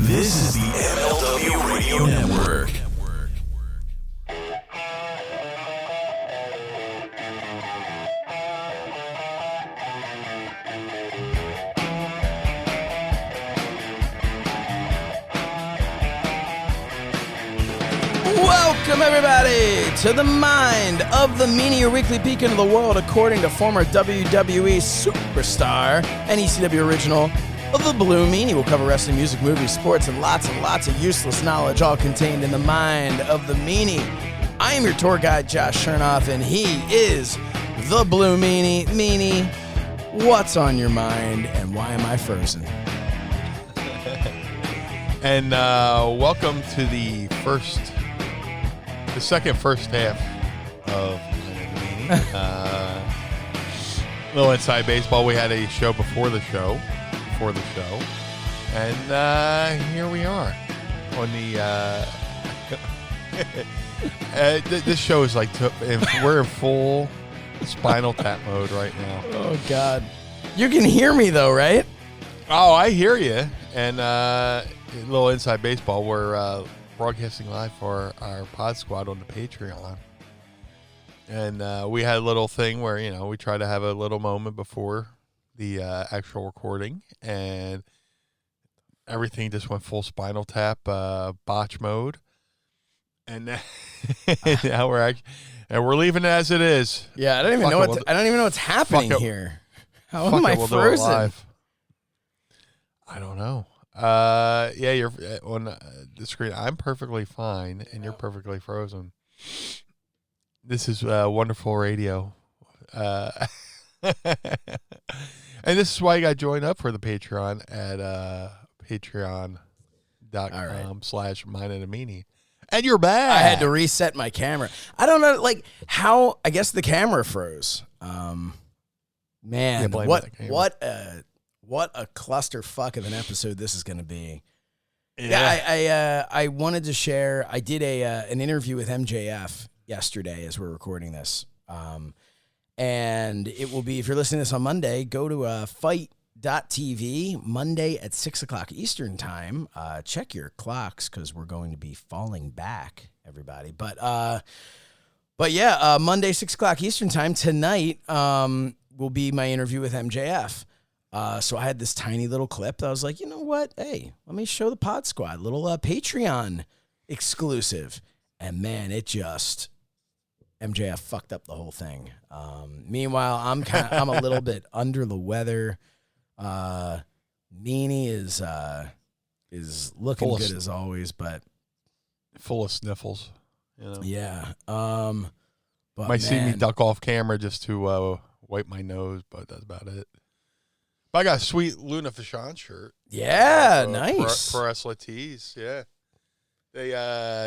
This is the MLW Radio Network. Welcome, everybody, to the Mind of the Meanie, your weekly peek into the world according to former WWE superstar and ECW original of the Blue Meanie. We'll cover wrestling, music, movies, sports, and lots of useless knowledge, all contained in the Mind of the Meanie. I am your tour guide, Josh Shernoff, and he is the Blue Meanie. Meanie, what's on your mind, and why am I frozen? And welcome to the second first half of Meanie. Little inside baseball. We had a show before the show, and here we are on the. This show is like we're in full Spinal Tap mode right now. Oh God, you can hear me though, right? Oh, I hear you. And a little inside baseball. We're broadcasting live for our pod squad on the Patreon. And we had a little thing where, we try to have a little moment before the actual recording. And everything just went full Spinal Tap botch mode. And now we're leaving it as it is. Yeah, I don't even know what's happening here. How am I frozen? I don't know. Yeah, you're on the screen. I'm perfectly fine, and you're perfectly frozen. This is wonderful radio. And this is why you got to join up for the Patreon at patreon.com/mindofthemeanie. And you're back. I had to reset my camera. I don't know, how. I guess the camera froze. Man, what a clusterfuck of an episode this is going to be. Yeah, I wanted to share. I did an interview with MJF yesterday as we're recording this, and it will be, if you're listening to this on Monday, go to fight.tv Monday at 6:00 Eastern time. Check your clocks because we're going to be falling back, everybody. But yeah, Monday 6:00 Eastern time tonight will be my interview with MJF. So I had this tiny little clip that I was like, you know what? Hey, let me show the Pod Squad, little Patreon exclusive. And man, MJF fucked up the whole thing. Meanwhile, I'm a little bit under the weather. Meanie is looking good as always, but full of sniffles. Yeah. But might see me duck off camera just to wipe my nose, but that's about it. I got a sweet Luna Vachon shirt. Yeah, nice. Pro Wrestler Tees, yeah. They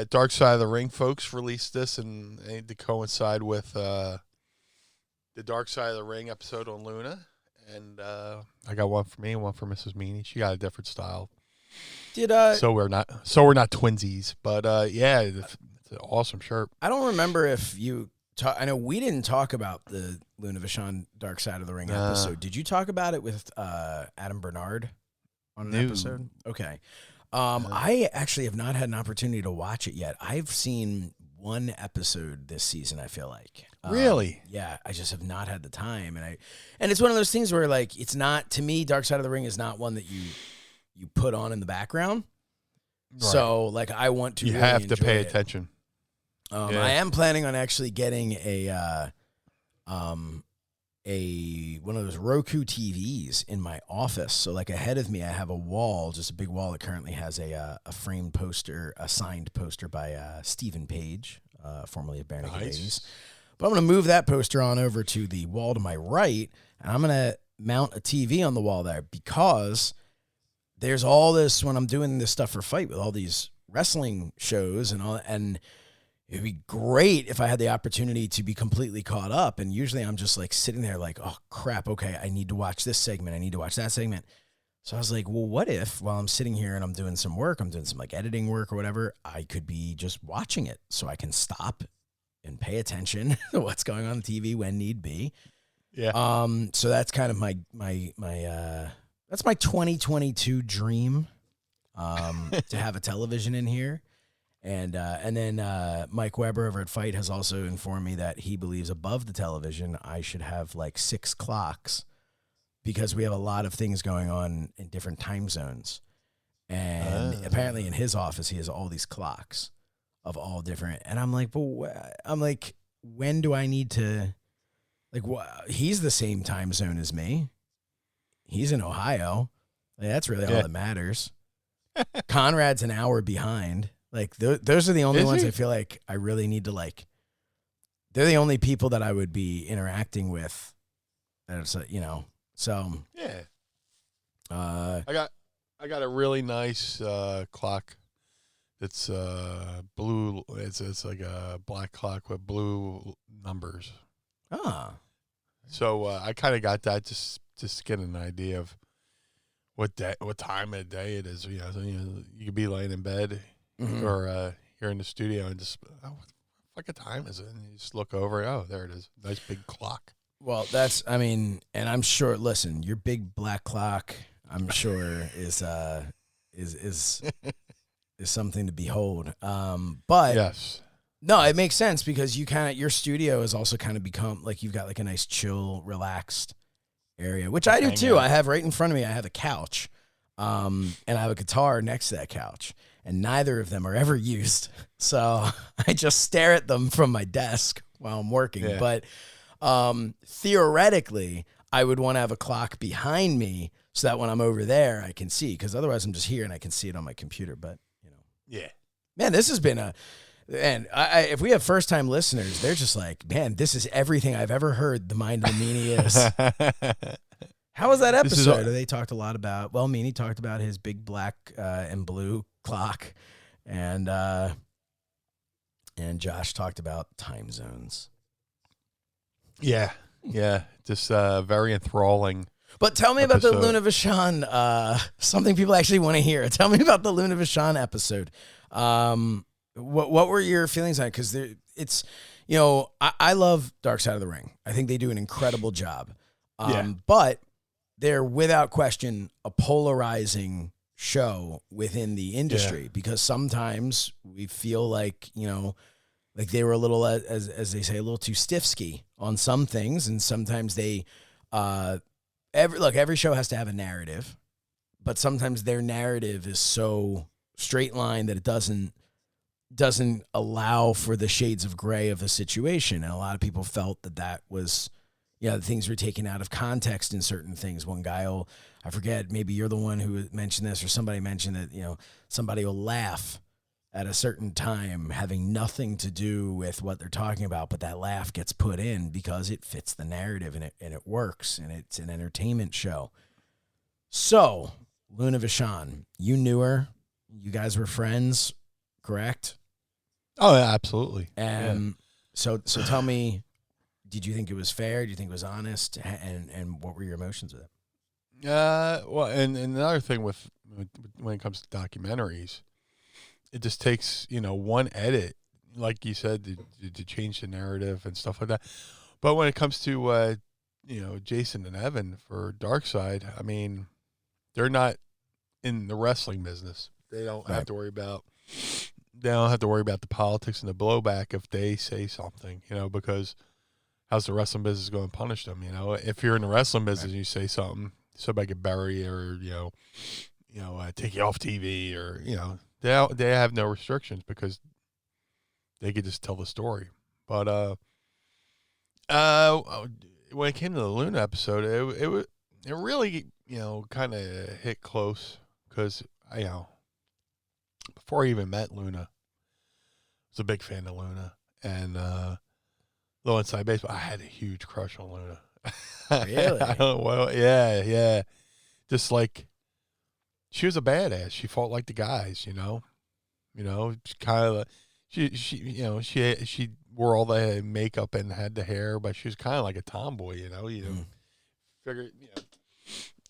Dark Side of the Ring folks released this and to coincide with the Dark Side of the Ring episode on Luna. And I got one for me and one for Mrs. Meanie. She got a different style. So we're not twinsies, but yeah, it's an awesome shirt. I don't remember if you I know we didn't talk about the Luna Vachon Dark Side of the Ring episode. Did you talk about it with Adam Bernard on an episode? Okay. I actually have not had an opportunity to watch it yet. I've seen one episode this season, I feel like. Really? Yeah, I just have not had the time. And it's one of those things where, it's not, to me, Dark Side of the Ring is not one that you put on in the background. Right. So, I want to You really have to pay it. attention. Yeah. I am planning on actually getting one of those Roku TVs in my office. So ahead of me, I have a wall, just a big wall that currently has a framed poster, a signed poster by Stephen Page, formerly of Bare Naked Ladies. But I'm going to move that poster on over to the wall to my right, and I'm going to mount a TV on the wall there because there's all this, when I'm doing this stuff for Fight with all these wrestling shows and all, and it'd be great if I had the opportunity to be completely caught up. And usually I'm just sitting there oh crap, okay, I need to watch this segment, I need to watch that segment. So I was like, well, what if while I'm sitting here and I'm doing some work, I'm doing some editing work or whatever, I could be just watching it so I can stop and pay attention to what's going on TV when need be. Yeah. So that's kind of my that's my 2022 dream. to have a television in here. And then Mike Weber over at Fight has also informed me that he believes above the television I should have like 6 clocks because we have a lot of things going on in different time zones. And apparently in his office he has all these clocks of all different. And I'm like, when do I need to, like, he's the same time zone as me. He's in Ohio. Like, that's really all that matters. Conrad's an hour behind. Like, those are the only ones I feel like I really need to, like, they're the only people that I would be interacting with. So. Yeah. I got a really nice clock. It's blue. It's like a black clock with blue numbers. Ah. So I kind of got that just to get an idea of what time of the day it is. So, you could be laying in bed or here in the studio and just, what time is it? And you just look over. Oh, there it is. Nice big clock. Well, and I'm sure. Listen, your big black clock, I'm sure is something to behold. But yes. No, it makes sense because your studio has also kind of become like you've got like a nice chill, relaxed area, which I do too. I have right in front of me. I have a couch, and I have a guitar next to that couch, and neither of them are ever used. So I just stare at them from my desk while I'm working. Yeah. But theoretically, I would want to have a clock behind me so that when I'm over there, I can see. Because otherwise, I'm just here and I can see it on my computer. But yeah, man, this has been and if we have first-time listeners, they're just like, man, this is everything I've ever heard the Mind of the Meanie is. How was that episode? They talked a lot about, Meanie talked about his big black and blue clock, and Josh talked about time zones. Yeah, just very enthralling. But tell me about the Luna Vachon, something people actually want to hear. Tell me about the Luna Vachon episode. What were your feelings on it? Because it's, I love Dark Side of the Ring. I think they do an incredible job. But they're without question a polarizing show within the industry because sometimes we feel like, like they were a little, as they say, a little too stiff-ski on some things. And sometimes they, every show has to have a narrative, but sometimes their narrative is so straight line that it doesn't allow for the shades of gray of the situation. And a lot of people felt that was, things were taken out of context in certain things. One guy I forget, maybe you're the one who mentioned this or somebody mentioned that, somebody will laugh at a certain time having nothing to do with what they're talking about, but that laugh gets put in because it fits the narrative and it works and it's an entertainment show. So Luna Vachon, you knew her, you guys were friends, correct? Oh, yeah, absolutely. So tell me, did you think it was fair? Do you think it was honest? And what were your emotions with it? Well, and another thing with when it comes to documentaries, it just takes, one edit, like you said, to change the narrative and stuff like that. But when it comes to, Jason and Evan for Dark Side, I mean, they're not in the wrestling business. They don't have to worry about the politics and the blowback if they say something, because how's the wrestling business going to punish them? If you're in the wrestling business and you say something, somebody could bury you or, take you off TV or, they have no restrictions because they could just tell the story. But when it came to the Luna episode, it really, kind of hit close because, before I even met Luna, I was a big fan of Luna. And little inside baseball, I had a huge crush on Luna. Really? Yeah. Just like, she was a badass. She fought like the guys, kind of. She wore all the makeup and had the hair, but she was kind of like a tomboy, Figured,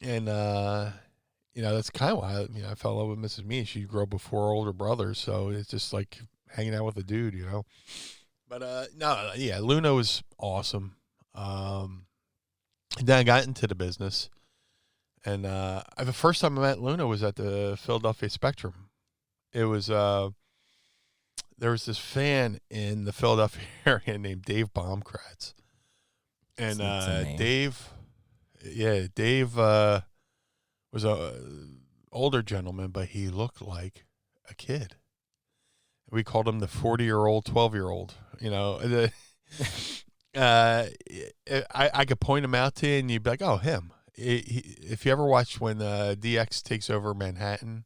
and that's kind of why I fell in love with Mrs. Me. She grew up with 4 older brothers, so it's just like hanging out with a dude, But Luna was awesome. Then I got into the business, And the first time I met Luna was at the Philadelphia Spectrum. It was there was this fan in the Philadelphia area named Dave Baumkratz. And Dave was a older gentleman, but he looked like a kid. We called him the 40-year-old, 12-year-old. You know, I could point him out to you, and you'd be like, "Oh, him." If you ever watched when DX takes over Manhattan,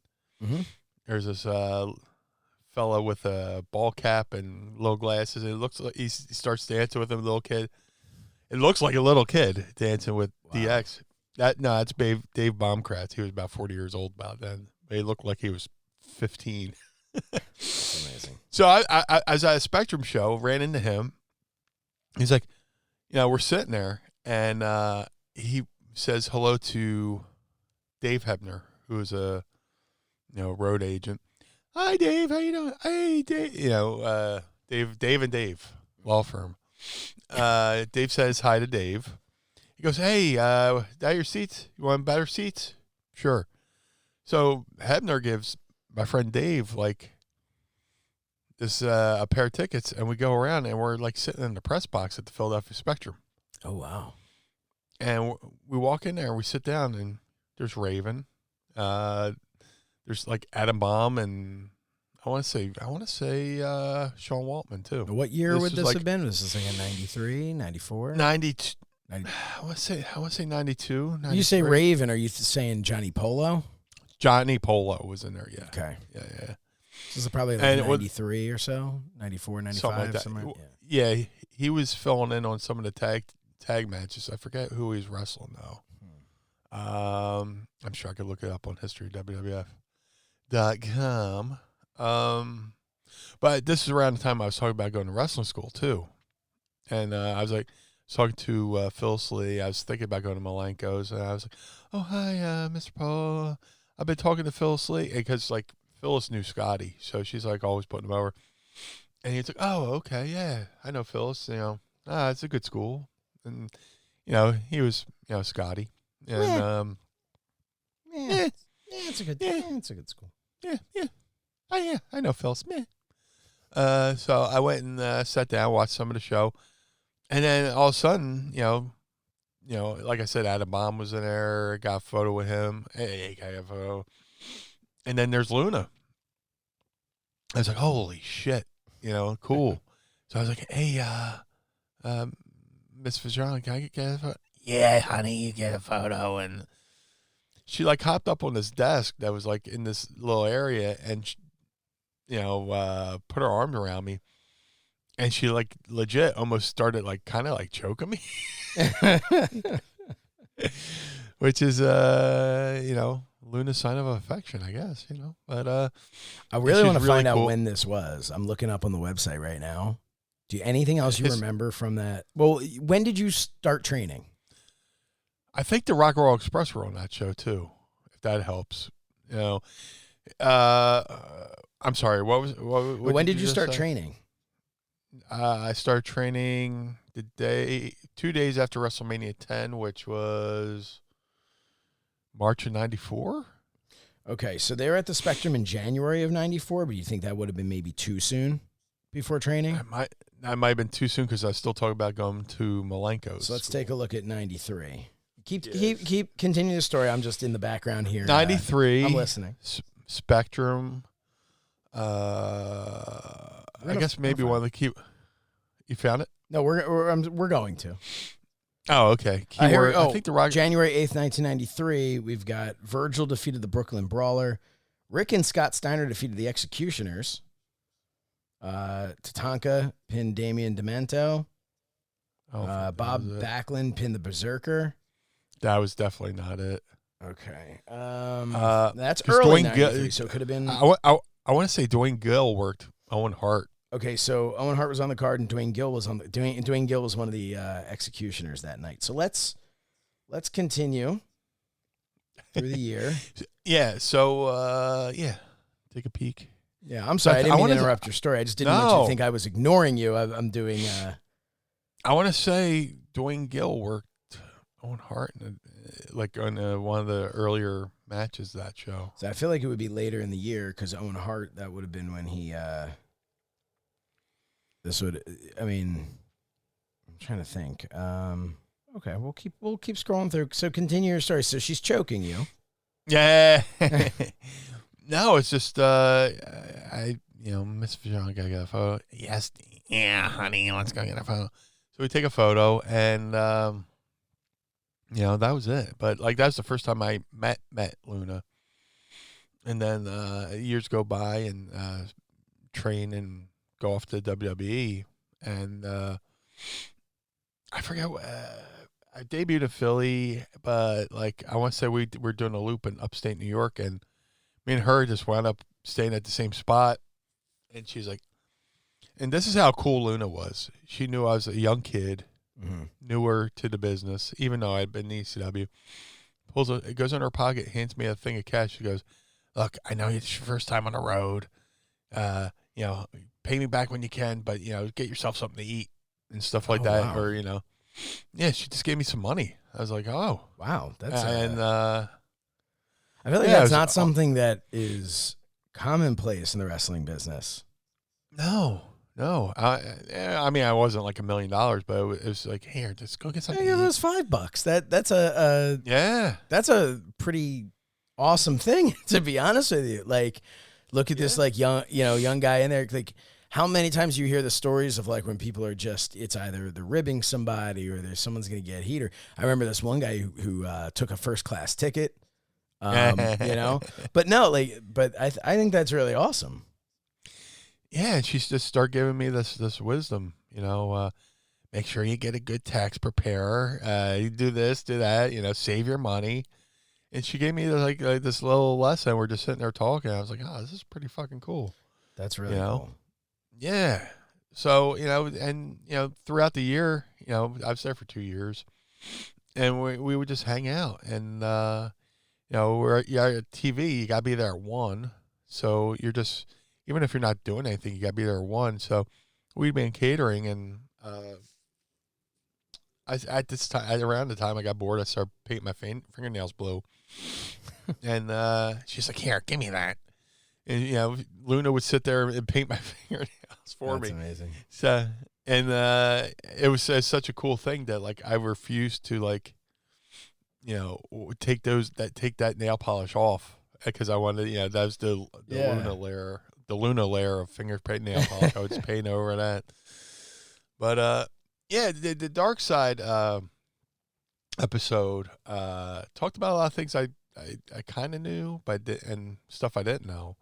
there's this fella with a ball cap and low glasses. And it looks like he starts dancing with a little kid. It looks like a little kid dancing with DX. That's Dave Baumkratz. He was about 40 years old about then. But he looked like he was 15. That's amazing. So I was at a Spectrum show, ran into him. He's like, we're sitting there, and he says hello to Dave Hebner, who is a road agent. Hi, Dave. How you doing? Hey, Dave. Dave and Dave law firm. Dave says hi to Dave. He goes, "Hey, that your seats? You want better seats?" Sure. So Hebner gives my friend Dave like this a pair of tickets, and we go around, and we're like sitting in the press box at the Philadelphia Spectrum. Oh wow! And we walk in there, and we sit down, and there's Raven, there's like Adam Baum, and I want to say Sean Waltman too. What year would this have been? Was this like in 93, 94? 92. I want to say 92. 93. You say Raven, are you saying Johnny Polo? Johnny Polo was in there, yeah. Okay. Yeah. This is probably like 93 or so, 94, 95, something like that. Somewhere. Yeah, he was filling in on some of the tag matches. I forget who he's wrestling though. I'm sure I could look it up on history.wwf.com. But this is around the time I was talking about going to wrestling school too. And I was talking to Phyllis Lee. I was thinking about going to Malenko's, and I was like, "Oh, hi, Mr. Paul. I've been talking to Phyllis Lee," because like Phyllis knew Scotty, so she's like always putting him over. And he's like, "Oh, okay, yeah, I know Phyllis. It's a good school." And he was Scotty, and it's a good school. Yeah. Oh yeah, I know Phyllis. So I went and sat down, watched some of the show. And then all of a sudden, like I said, Adam Baum was in there. I got a photo with him. Hey, I got a photo. And then there's Luna. I was like, holy shit, cool. So I was like, hey, Miss Vachon, can I get a photo? Yeah, honey, you get a photo. And she like hopped up on this desk that was like in this little area, and put her arm around me. And she like legit almost started like kind of like choking me, which is Luna's sign of affection, I guess. But I really want to find out when this was. I'm looking up on the website right now. Do you anything else you remember from that? Well, when did you start training? I think the Rock and Roll Express were on that show too, if that helps. I'm sorry. When did you start training? I started training 2 days after WrestleMania 10, which was March of 94. Okay, so they were at the Spectrum in January of 94, but you think that would have been maybe too soon before training? I might have been too soon because I was still talking about going to Malenko's. So let's take a look at 93. Keep continue the story. I'm just in the background here. 93. I'm listening. Spectrum. I guess maybe one of the key. You found it? No, we're going to. Oh, okay. Keyword. I think January 8th, 1993. We've got Virgil defeated the Brooklyn Brawler. Rick and Scott Steiner defeated the Executioners. Tatanka pinned Damian Demento. Bob Backlund pinned the Berserker. That was definitely not it. Okay. That's early 93, so it could have been. I want to say Dwayne Gill worked Owen Hart. Okay, so Owen Hart was on the card, and Dwayne Gill was Dwayne Gill was one of the Executioners that night. So let's continue through the year. Yeah. So take a peek. Yeah, I'm sorry. I didn't mean to interrupt your story. I just didn't want you to think I was ignoring you. I'm doing. I want to say Dwayne Gill worked Owen Hart like on one of the earlier matches of that show. So I feel like it would be later in the year because Owen Hart, that would have been when he. This would, I mean, I'm trying to think. Okay, we'll keep scrolling through. So continue your story. So she's choking you. Yeah. No, it's just Miss Vachon gotta get a photo. Yes, yeah, honey, let's go get a photo. So we take a photo, and that was it. But like that was the first time I met Luna, and then years go by, and train and go off to WWE, and I forget. I debuted in Philly, but like I want to say we're doing a loop in upstate New York, and me and her just wound up staying at the same spot. And she's like, and this is how cool Luna was. She knew I was a young kid, newer to the business, even though I'd been in ECW. It goes in her pocket, hands me a thing of cash. She goes, "Look, I know it's your first time on the road. Pay me back when you can, but get yourself something to eat and stuff like that." Wow. Or yeah, she just gave me some money. I was like, "Oh, wow, that's I feel like that's not something that is commonplace in the wrestling business. No. I mean, I wasn't like $1 million, but it was like, here, just go get something. Yeah, those $5. That's a pretty awesome thing, to be honest with you. Like, look at this like young guy in there. Like, how many times you hear the stories of like when people are just, it's either they're ribbing somebody or there's someone's gonna get heat. Or I remember this one guy who took a first class ticket. But no, but I think that's really awesome. Yeah, and she's just start giving me this wisdom, make sure you get a good tax preparer, you do this, do that, save your money. And she gave me like this little lesson. We're just sitting there talking. I was like, oh, this is pretty fucking cool. That's really cool. Yeah. So, throughout the year, I was there for 2 years, and we would just hang out. And, you're at TV, you got to be there at 1. So you're just, even if you're not doing anything, you got to be there at 1. So we'd be in catering, and at this time, around the time I got bored, I started painting my fingernails blue. And she's like, here, give me that. And, Luna would sit there and paint my fingernails for me. That's amazing. So, and it was such a cool thing that, like, I refused to, like, take that nail polish off because I wanted, that was the Luna layer of finger paint nail polish. I would just paint over that. But the Dark Side episode talked about a lot of things I kind of knew, and stuff I didn't know.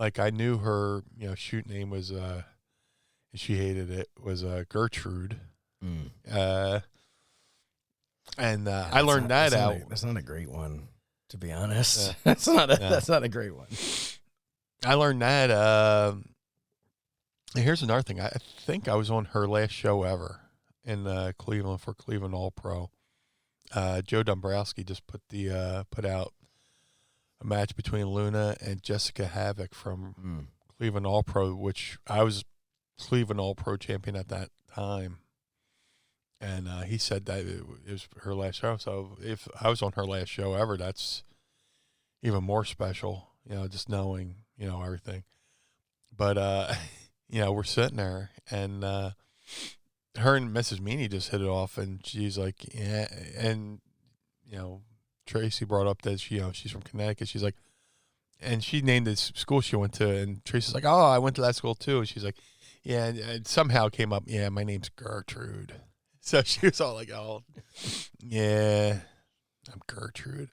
Like I knew her, shoot name was she hated it, was Gertrude. And I learned that out. That's not a great one, to be honest. That's not a great one. I learned that. And here's another thing. I think I was on her last show ever in Cleveland for Cleveland All Pro. Joe Dombrowski just put out a match between Luna and Jessica Havoc from Cleveland All Pro, which I was Cleveland All Pro champion at that time. And he said that it was her last show. So if I was on her last show ever, that's even more special, just knowing, everything. But, we're sitting there, and her and Mrs. Meanie just hit it off, and she's like, yeah. And, Tracy brought up that she's from Connecticut. She's like, and she named this school she went to, and Tracy's like, oh, I went to that school too. And she's like, yeah, and somehow it came up, yeah, my name's Gertrude. So she was all like, oh, yeah, I'm Gertrude.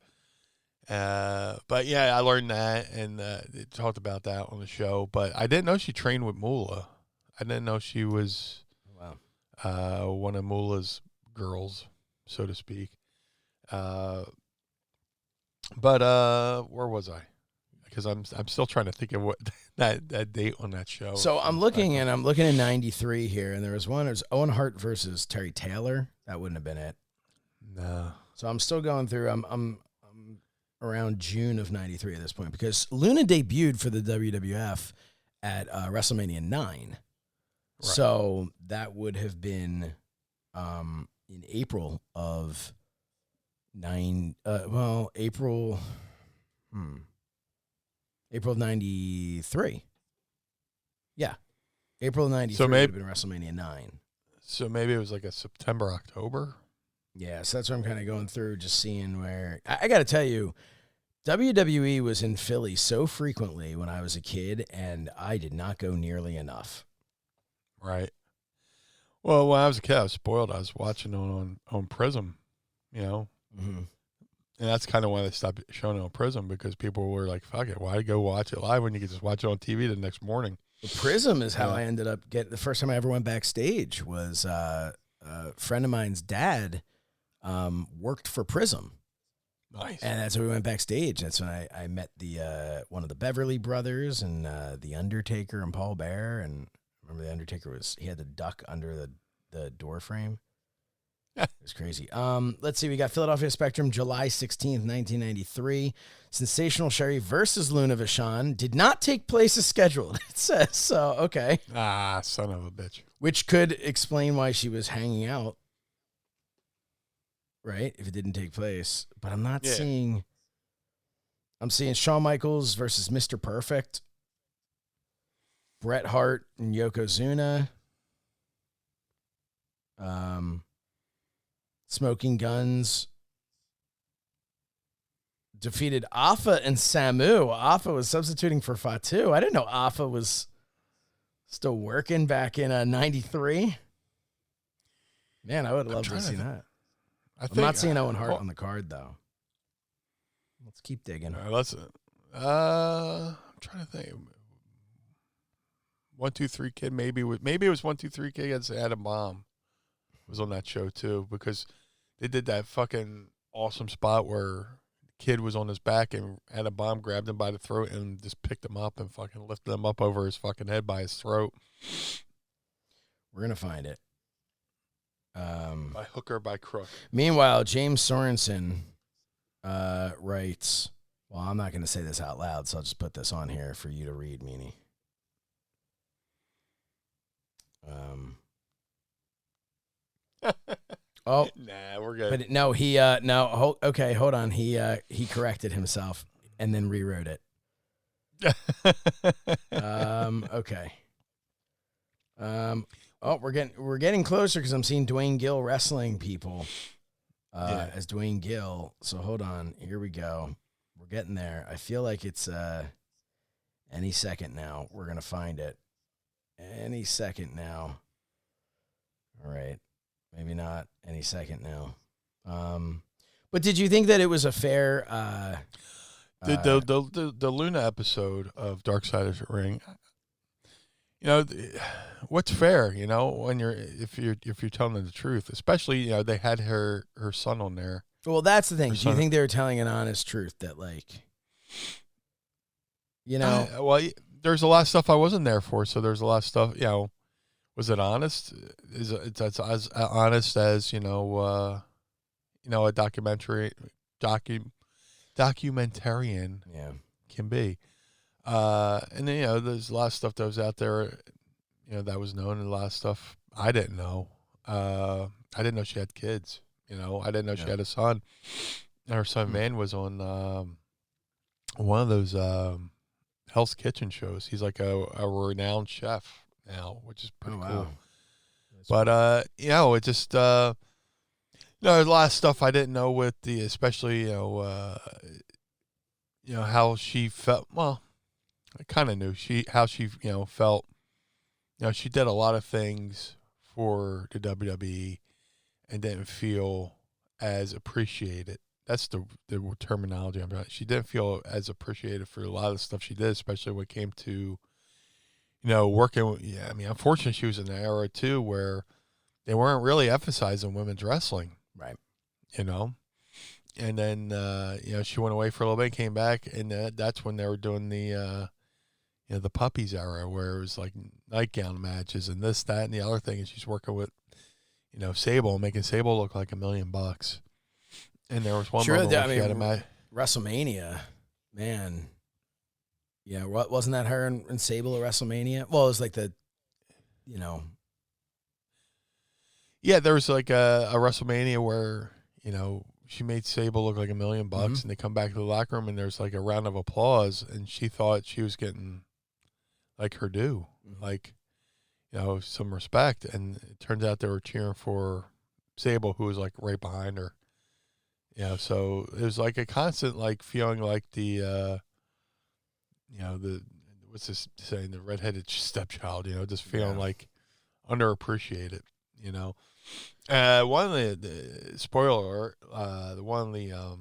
But yeah, I learned that, and talked about that on the show. But I didn't know she trained with Moolah. I didn't know she was one of Moolah's girls, so to speak. But where was I? Because I'm still trying to think of what that date on that show. So I'm looking at 93 here, and there was one. It was Owen Hart versus Terry Taylor. That wouldn't have been it. No. So I'm still going through. I'm around June of 93 at this point, because Luna debuted for the WWF at WrestleMania 9. Right. So that would have been in April of April. April of 93. Yeah. April of 93 So would have been WrestleMania 9. So maybe it was like a September, October. Yeah, so that's what I'm kind of going through, just seeing where... I got to tell you, WWE was in Philly so frequently when I was a kid, and I did not go nearly enough. Right. Well, when I was a kid, I was spoiled. I was watching on Prism, Mm-hmm. And that's kind of why they stopped showing it on Prism, because people were like, fuck it, why go watch it live when you could just watch it on TV the next morning? The Prism is how I ended up getting... The first time I ever went backstage was a friend of mine's dad worked for Prism. Nice. And that's when we went backstage. That's when I met the one of the Beverly Brothers and the Undertaker and Paul Bearer. And remember, the Undertaker he had the duck under the door frame. It was crazy. Let's see. We got Philadelphia Spectrum, July 16th, 1993. Sensational Sherry versus Luna Vachon did not take place as scheduled. It says so. Okay. Ah, son of a bitch. Which could explain why she was hanging out. Right, if it didn't take place. But I'm not seeing... I'm seeing Shawn Michaels versus Mr. Perfect. Bret Hart and Yokozuna. Smoking Guns defeated Afa and Samu. Afa was substituting for Fatu. I didn't know Afa was still working back in 93. Man, I would love to see that. I'm not seeing Owen Hart on the card, though. Let's keep digging. I'm trying to think. 1-2-3 Kid, maybe it was 1-2-3 Kid against Adam Bomb. Was on that show too, because they did that fucking awesome spot where the Kid was on his back and Adam Bomb grabbed him by the throat and just picked him up and fucking lifted him up over his fucking head by his throat. We're gonna find it. By hook or by crook. Meanwhile, James Sorensen writes, well, I'm not going to say this out loud, so I'll just put this on here for you to read, Meanie. Oh. Nah, we're good. But no, okay, hold on. He corrected himself and then rewrote it. Okay. Oh, we're getting closer because I'm seeing Dwayne Gill wrestling people as Dwayne Gill. So hold on. Here we go. We're getting there. I feel like it's any second now. We're going to find it. Any second now. All right. Maybe not any second now. But did you think that it was a fair... the Luna episode of Dark Side of the Ring... what's fair, when if you're telling them the truth, especially, they had her son on there. Well, that's the thing. Do you think they were telling an honest truth that, well, there's a lot of stuff I wasn't there for. So there's a lot of stuff, was it honest? It's as honest as, a documentarian can be. And then, there's a lot of stuff that was out there, that was known, and a lot of stuff I didn't know. I didn't know she had kids, I didn't know she had a son. And her son, Van, was on one of those Hell's Kitchen shows. He's like a renowned chef now, which is pretty cool. But, it just, there's a lot of stuff I didn't know with especially, how she felt. Well, I kind of knew how she felt. She did a lot of things for the WWE and didn't feel as appreciated. That's the terminology I'm trying. She didn't feel as appreciated for a lot of the stuff she did, especially when it came to, working. Unfortunately, she was in an era too where they weren't really emphasizing women's wrestling, right? And then she went away for a little bit, came back, and that's when they were doing the the puppies era, where it was like nightgown matches and this, that, and the other thing. And she's working with, Sable, making Sable look like $1 million. And there was one moment where she had a match. WrestleMania, man. Yeah, wasn't that her and Sable at WrestleMania? Well, it was like Yeah, there was like a WrestleMania where, she made Sable look like $1 million, and they come back to the locker room, and there's like a round of applause, and she thought she was getting like her due, like, you know, some respect, and it turns out they were cheering for Sable, who was like right behind her. You know, so it was like a constant like feeling like the, you know, the, what's this saying, the redheaded stepchild, you know, just feeling like underappreciated, you know. One of the spoiler alert, one of the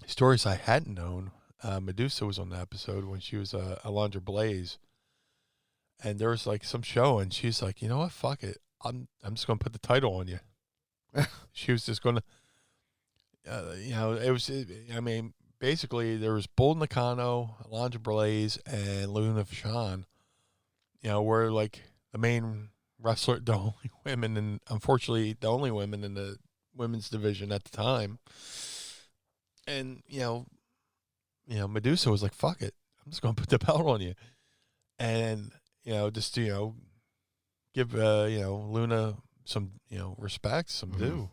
stories I hadn't known, Medusa was on the episode when she was Alondra Blaze, and there was like some show, and she's like, you know what, fuck it, I'm just gonna put the title on you. She was just gonna, you know, I mean, basically there was Bull Nakano, Alondra Blaze, and Luna Vachon, you know, were like the main wrestler, the only women, and unfortunately the only women in the women's division at the time. And you know, Medusa was like, "Fuck it, I'm just gonna put the belt on you," and you know, just to, you know, give you know, Luna some, you know, respect, some due.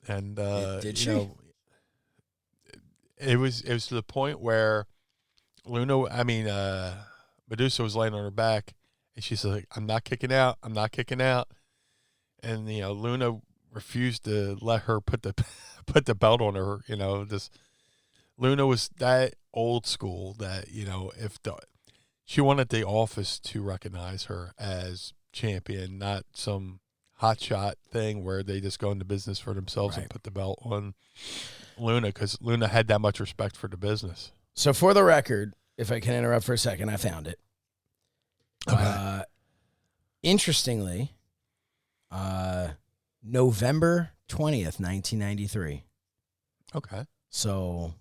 And did you she? know, it was to the point where Medusa was laying on her back. And she's like, I'm not kicking out. I'm not kicking out. And, you know, Luna refused to let her put the belt on her. You know, Luna was that old school that, you know, she wanted the office to recognize her as champion, not some hotshot thing where they just go into business for themselves and put the belt on Luna, because Luna had that much respect for the business. So for the record, if I can interrupt for a second, I found it. Okay. Interestingly, November 20th, 1993. Okay. So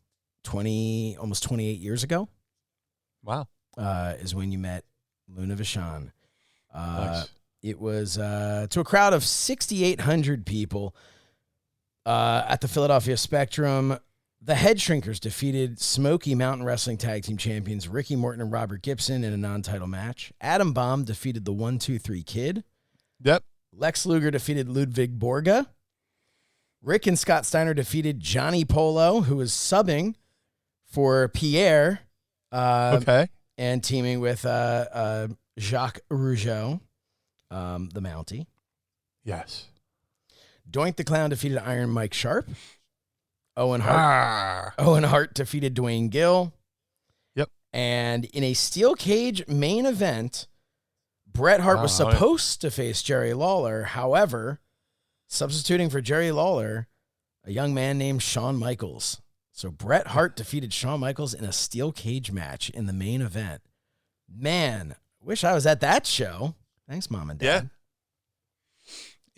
almost 28 years ago. Wow. Is when you met Luna Vachon. Nice. It was to a crowd of 6,800 people at the Philadelphia Spectrum. The Head Shrinkers defeated Smoky Mountain Wrestling Tag Team Champions Ricky Morton and Robert Gibson in a non-title match. Adam Bomb defeated the 1-2-3 Kid. Yep. Lex Luger defeated Ludwig Borga. Rick and Scott Steiner defeated Johnny Polo, who was subbing for Pierre. Okay. And teaming with Jacques Rougeau, the Mountie. Yes. Doink the Clown defeated Iron Mike Sharp. Owen Hart defeated Dwayne Gill. Yep. And in a steel cage main event, Bret Hart was supposed to face Jerry Lawler. However, substituting for Jerry Lawler, a young man named Shawn Michaels. So Bret Hart defeated Shawn Michaels in a steel cage match in the main event. Man, wish I was at that show. Thanks, Mom and Dad. Yeah.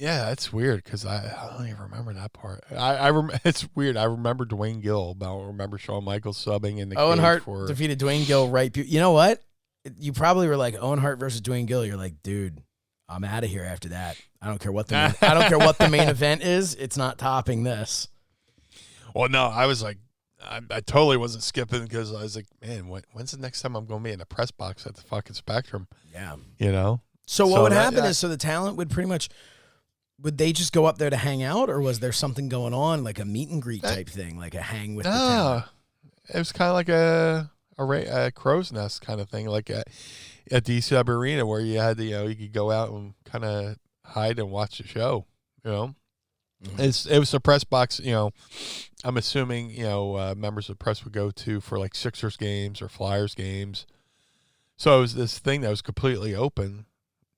Yeah, that's weird because I don't even remember that part. It's weird. I remember Dwayne Gill, but I don't remember Shawn Michaels subbing in the Owen cage Hart for defeated Dwayne Gill right. You know what? You probably were like Owen Hart versus Dwayne Gill. You're like, dude, I'm out of here after that. I don't care what the main event is. It's not topping this. Well, no, I was like, I totally wasn't skipping because I was like, man, when's the next time I'm going to be in a press box at the fucking Spectrum? Yeah. You know? So what would happen is, so the talent would pretty much, would they just go up there to hang out, or was there something going on, like a meet and greet type thing, like a hang with the talent? It was kind of like a crow's nest kind of thing, like at DCW Arena where you had you could go out and kind of hide and watch the show, you know? Mm-hmm. It was a press box, you know. I'm assuming, members of the press would go to for like Sixers games or Flyers games. So it was this thing that was completely open,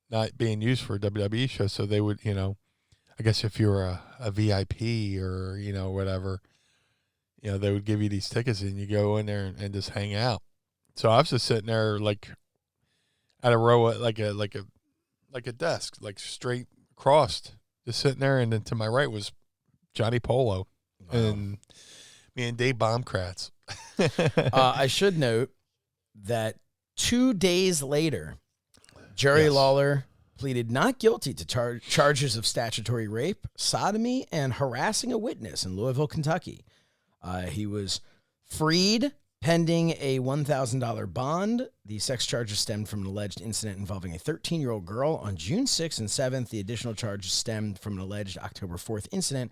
not being used for a WWE show. So they would, I guess if you were a VIP or, whatever, they would give you these tickets and you go in there and just hang out. So I was just sitting there like at a row, like a desk, like straight crossed, just sitting there. And then to my right was Johnny Polo. Wow. And me and Dave Bombkratz. I should note that 2 days later, Jerry Lawler pleaded not guilty to charges of statutory rape, sodomy, and harassing a witness in Louisville, Kentucky. He was freed pending a $1,000 bond. The sex charges stemmed from an alleged incident involving a 13-year-old girl on June 6th and 7th. The additional charges stemmed from an alleged October 4th incident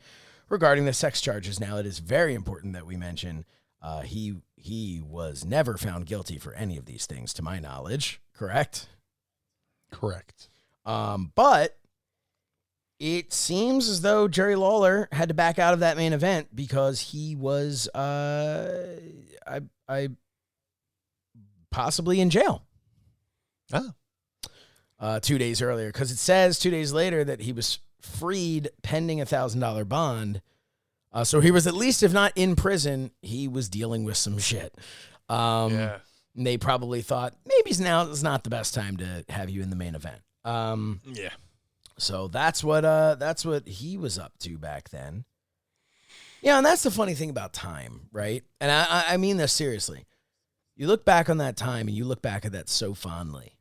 regarding the sex charges. Now, it is very important that we mention he was never found guilty for any of these things, to my knowledge. Correct? Correct. But it seems as though Jerry Lawler had to back out of that main event because he was possibly in jail. Oh. 2 days earlier, because it says 2 days later that he was freed pending $1,000 bond. So he was at least, if not in prison, he was dealing with some shit. And they probably thought maybe now is not the best time to have you in the main event. Yeah. So that's what he was up to back then. Yeah, and that's the funny thing about time, right? And I mean this seriously. You look back on that time and you look back at that so fondly.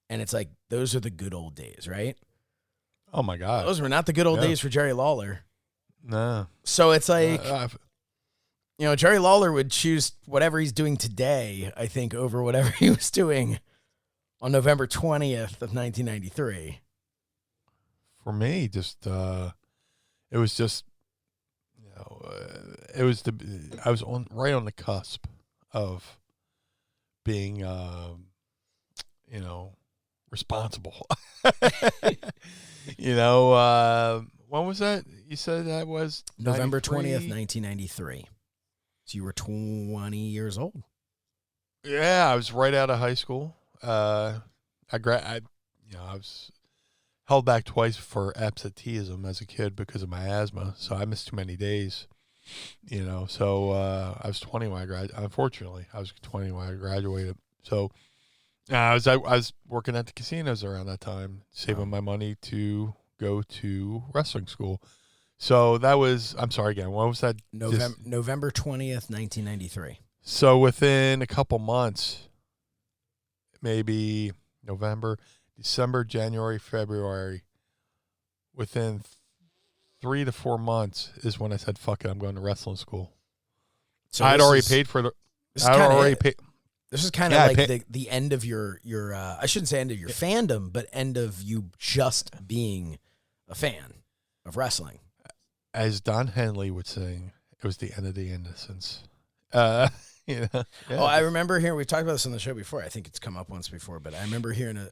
And it's like, those are the good old days, right? Oh, my God. Those were not the good old days for Jerry Lawler. No. So it's like, Jerry Lawler would choose whatever he's doing today, I think, over whatever he was doing on November 20th of 1993. For me, just, it was just, it was I was right on the cusp of being, responsible. When was that? You said that was November 20th, 1993. So you were 20 years old. Yeah, I was right out of high school. I was held back twice for absenteeism as a kid because of my asthma, so I missed too many days. So I was 20 when I graduated. Unfortunately, I was 20 when I graduated. So I was working at the casinos around that time, saving my money to go to wrestling school. So that was, I'm sorry again, what was that? November 20th, 1993. So within a couple months, maybe November, December, January, February, within 3 to 4 months is when I said, fuck it, I'm going to wrestling school. So I'd already paid for the, This is kind of like the end of your I shouldn't say end of your fandom, but end of you just being a fan of wrestling. As Don Henley would sing, it was the end of the innocence. Yeah. Oh, I remember hearing, we've talked about this on the show before. I think it's come up once before, but I remember hearing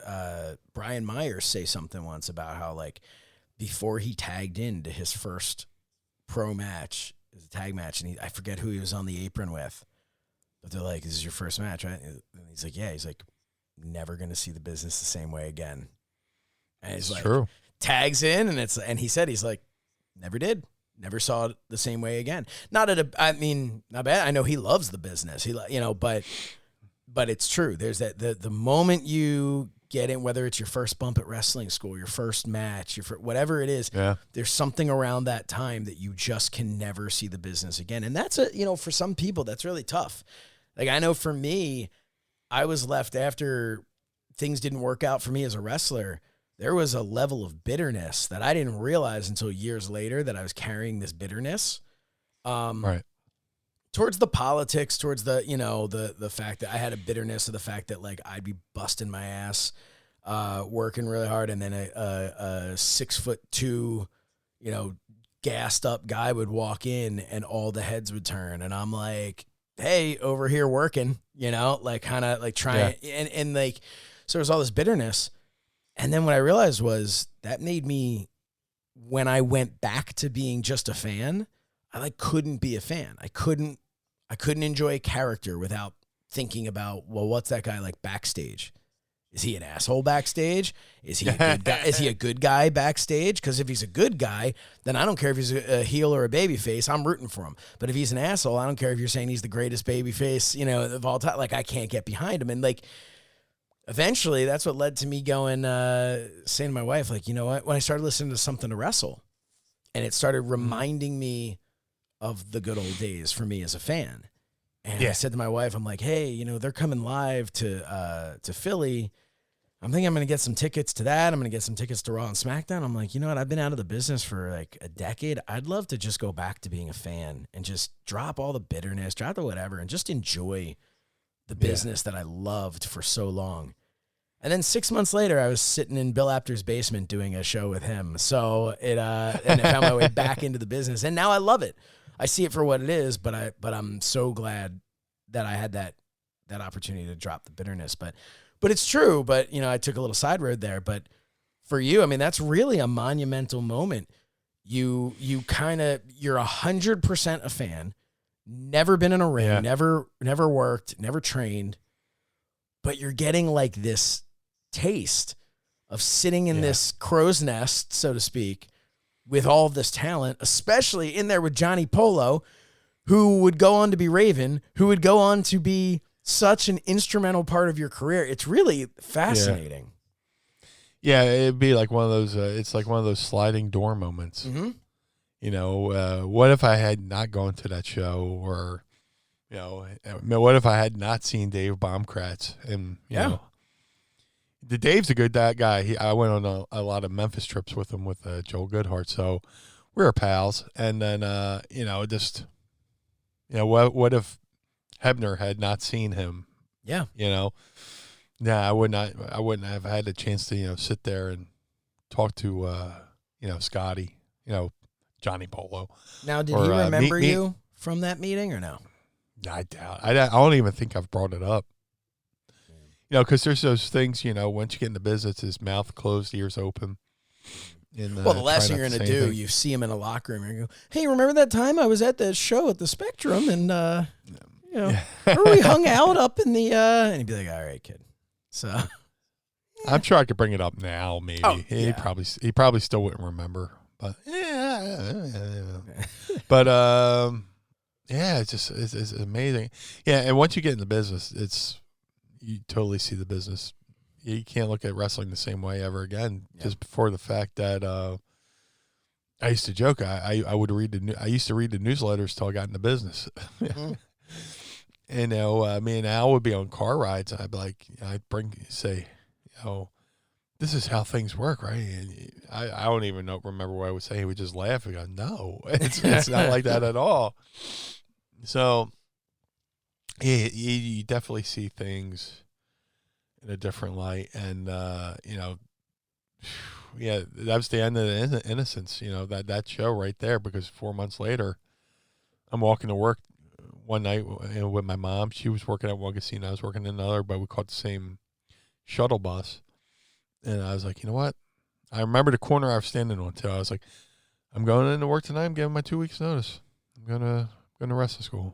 Brian Myers say something once about how, like, before he tagged into his first pro match, it was a tag match, and I forget who he was on the apron with. But they're like, this is your first match, right? And he's like, yeah. He's like, never going to see the business the same way again. And he's like, true. Tags in, and he said, he's like, never did. Never saw it the same way again. Not bad. I know he loves the business. But it's true. There's that, the moment you get in, whether it's your first bump at wrestling school, your first match, whatever it is, there's something around that time that you just can never see the business again. And that's for some people, that's really tough. Like, I know for me, I was left after things didn't work out for me as a wrestler. There was a level of bitterness that I didn't realize until years later that I was carrying this bitterness. Right. Towards the politics, towards the, the fact that I had a bitterness of the fact that, like, I'd be busting my ass, working really hard. And then a 6'2", gassed up guy would walk in and all the heads would turn. And I'm like, hey, over here working, like, kind of like trying. Yeah. And like, so there's all this bitterness. And then what I realized was that made me, when I went back to being just a fan, I couldn't be a fan. I couldn't enjoy a character without thinking about, well, what's that guy like backstage? Is he an asshole backstage? Is he a good guy? Is he a good guy backstage? Because if he's a good guy, then I don't care if he's a heel or a baby face. I'm rooting for him. But if he's an asshole, I don't care if you're saying he's the greatest baby face, of all time. Like, I can't get behind him. And like, eventually that's what led to me going, saying to my wife, like, you know what? When I started listening to Something to Wrestle, and it started reminding me of the good old days for me as a fan. And I said to my wife, I'm like, hey, they're coming live to Philly. I'm thinking I'm going to get some tickets to that. I'm going to get some tickets to Raw and SmackDown. I'm like, you know what? I've been out of the business for like a decade. I'd love to just go back to being a fan and just drop all the bitterness, drop the whatever, and just enjoy the business that I loved for so long. And then 6 months later, I was sitting in Bill Apter's basement doing a show with him. So and I found my way back into the business, and now I love it. I see it for what it is, but I'm so glad that I had that opportunity to drop the bitterness. But it's true. But I took a little side road there. But for you, I mean, that's really a monumental moment. You're 100% a fan. Never been in a ring. Never worked. Never trained. But you're getting like this taste of sitting in this crow's nest, so to speak, with all of this talent, especially in there with Johnny Polo, who would go on to be Raven, who would go on to be such an instrumental part of your career. It's really fascinating. Yeah, it'd be like one of those, it's like one of those sliding door moments. Mm-hmm. What if I had not gone to that show, or, what if I had not seen Dave Baumkratz? And, you know, the Dave's a good guy. I went on a lot of Memphis trips with him with Joel Goodhart, so we were pals. And then, what if Hebner had not seen him? Yeah. I wouldn't have had a chance to, sit there and talk to, Scotty, Johnny Polo. Now, did he remember you from that meeting or no? I doubt. I don't even think I've brought it up. Because there's those things, once you get in the business, his mouth closed, ears open. And, the last thing you're going to do, you see him in a locker room, and you go, hey, remember that time I was at the show at the Spectrum, and, remember we hung out up in the, and he'd be like, all right, kid. So I'm sure I could bring it up now, maybe. Oh, he probably still wouldn't remember. But, but, it's amazing. Yeah, and once you get in the business, you totally see the business. You can't look at wrestling the same way ever again. Yeah. Just for the fact that I used to joke. I would read I used to read the newsletters till I got in the business. Mm. And me and Al would be on car rides, and I'd be like, say, this is how things work, right? And I don't even remember what I would say. He would just laugh and go, no, it's not like that at all. So, you definitely see things in a different light, and that was the end of the innocence. That show right there, because 4 months later, I'm walking to work one night with my mom. She was working at one casino, I was working at another, but we caught the same shuttle bus. And I was like, you know what? I remember the corner I was standing on too. I was like, I'm going into work tonight. I'm giving my 2 weeks notice. I'm gonna wrestling school.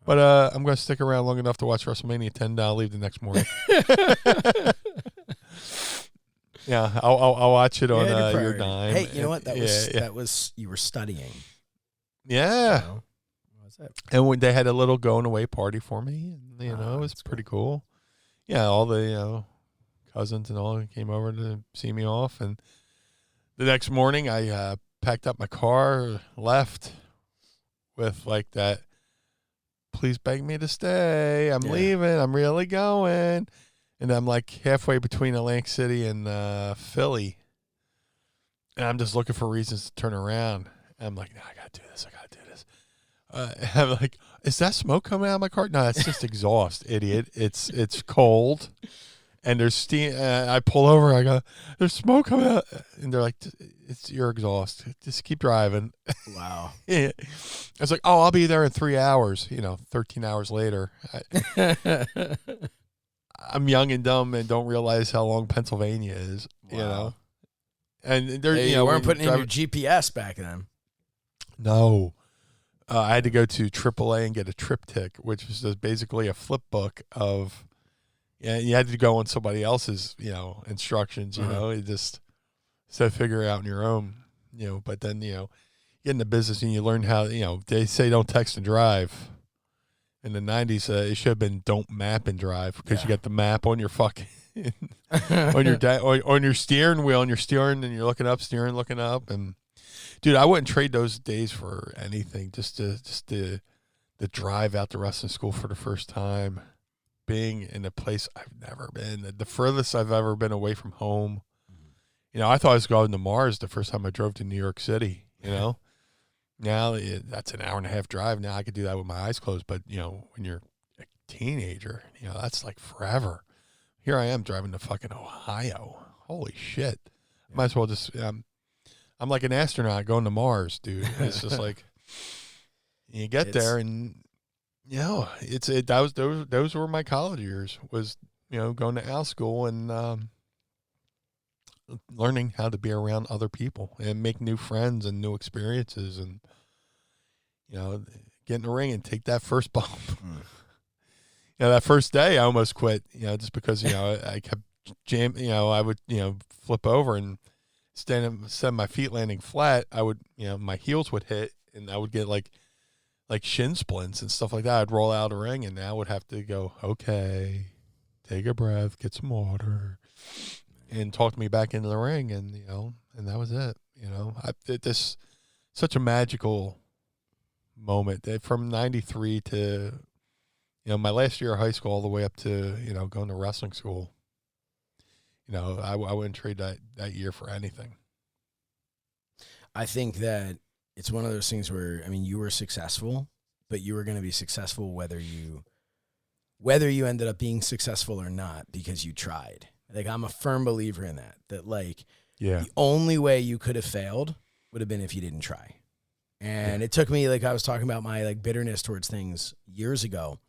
But I'm going to stick around long enough to watch WrestleMania 10. Then I'll leave the next morning. Yeah, I'll watch it on your dime. Hey, you know what? That was you were studying. Yeah. What was that? And when they had a little going away party for me, and it was pretty cool. Yeah, all the cousins and all came over to see me off, and the next morning I packed up my car, left with like that. Please beg me to stay. I'm leaving. I'm really going. And I'm like halfway between Atlantic City and Philly. And I'm just looking for reasons to turn around. And I'm like, no, I got to do this. I'm like, is that smoke coming out of my car? No, that's just exhaust, idiot. It's cold. And there's steam. I pull over. I go, there's smoke coming out. And they're like, it's your exhaust. Just keep driving. Wow. I was like, oh, I'll be there in 3 hours. 13 hours later. I'm young and dumb and don't realize how long Pennsylvania is. Wow. And there, you weren't putting in your GPS back then. No. I had to go to AAA and get a triptych, which was just basically a flip book of. Yeah, you had to go on somebody else's, instructions, you just to figure it out on your own, but then, you get in the business and you learn how, they say don't text and drive. In the 90s, it should have been don't map and drive, because you got the map on your fucking, on your steering wheel, and you're steering and you're looking up, and dude, I wouldn't trade those days for anything, just to drive out to wrestling school for the first time. Being in a place I've never been, the furthest I've ever been away from home. I thought I was going to Mars the first time I drove to New York City, Now that's an hour and a half drive. Now I could do that with my eyes closed. But, when you're a teenager, that's like forever. here I am driving to fucking Ohio. Holy shit. Might as well just, I'm like an astronaut going to Mars, dude. It's just like, you get there and, you know, those were my college years, was, you know, going to Al school and learning how to be around other people and make new friends and new experiences and, you know, get in the ring and take that first bump. You know, that first day I almost quit, you know, just because, you know, I kept jamming, you know, I would, you know, flip over and instead of my feet landing flat, I would, you know, my heels would hit and I would get like shin splints and stuff like that. I'd roll out of the ring and now I would have to go, okay, take a breath, get some water, and talk me back into the ring. And, you know, and that was it. You know, I did this, such a magical moment that from 93 to, you know, my last year of high school all the way up to, you know, going to wrestling school. You know, I wouldn't trade that year for anything. I think that it's one of those things where, I mean, you were successful, but you were going to be successful whether you ended up being successful or not because you tried. Like, I'm a firm believer in that like, the only way you could have failed would have been if you didn't try. And it took me, like I was talking about my like bitterness towards things years ago.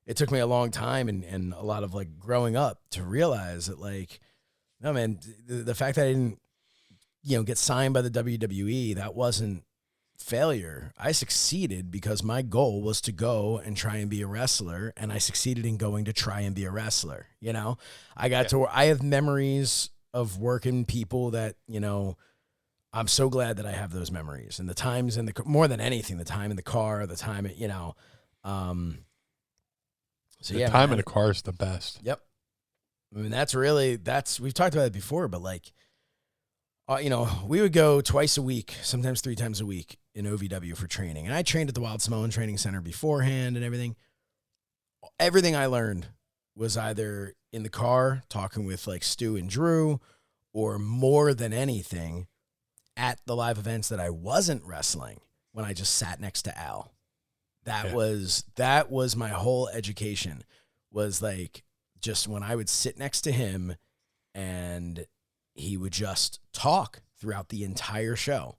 It took me a long time and a lot of like growing up to realize that, like, no, man, the fact that I didn't, you know, get signed by the WWE, that wasn't failure. I succeeded because my goal was to go and try and be a wrestler, and I succeeded in going to try and be a wrestler. You know, I got to, I have memories of working people that, you know, I'm so glad that I have those memories and the times in the, more than anything, the time in the car, the time, you know, so the time in the car is the best. Yep. I mean, we've talked about it before, but like, you know, we would go twice a week, sometimes 3 times a week in OVW for training. And I trained at the Wild Samoan Training Center beforehand and everything. Everything I learned was either in the car talking with like Stu and Drew, or more than anything at the live events that I wasn't wrestling when I just sat next to Al. That was my whole education, was like just when I would sit next to him and he would just talk throughout the entire show,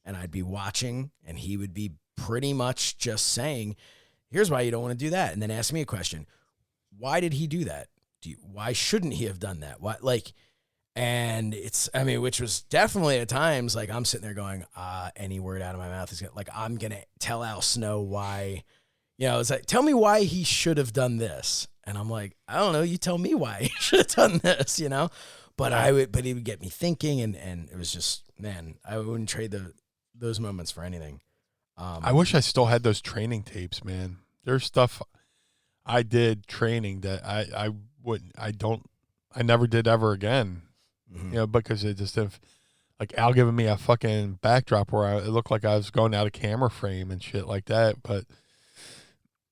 and I'd be watching and he would be pretty much just saying, here's why you don't want to do that. And then ask me a question. Why did he do that? Why shouldn't he have done that? What, like, and it's, I mean, which was definitely at times like I'm sitting there going, any word out of my mouth is gonna, like, I'm going to tell Al Snow why, you know, it's like, tell me why he should have done this. And I'm like, I don't know. You tell me why he should have done this, you know? But but he would get me thinking, and it was just, man, I wouldn't trade those moments for anything. I wish I still had those training tapes, man. There's stuff I did training that I never did ever again. Mm-hmm. You know, because it just, like Al giving me a fucking backdrop where it looked like I was going out of camera frame and shit like that. But,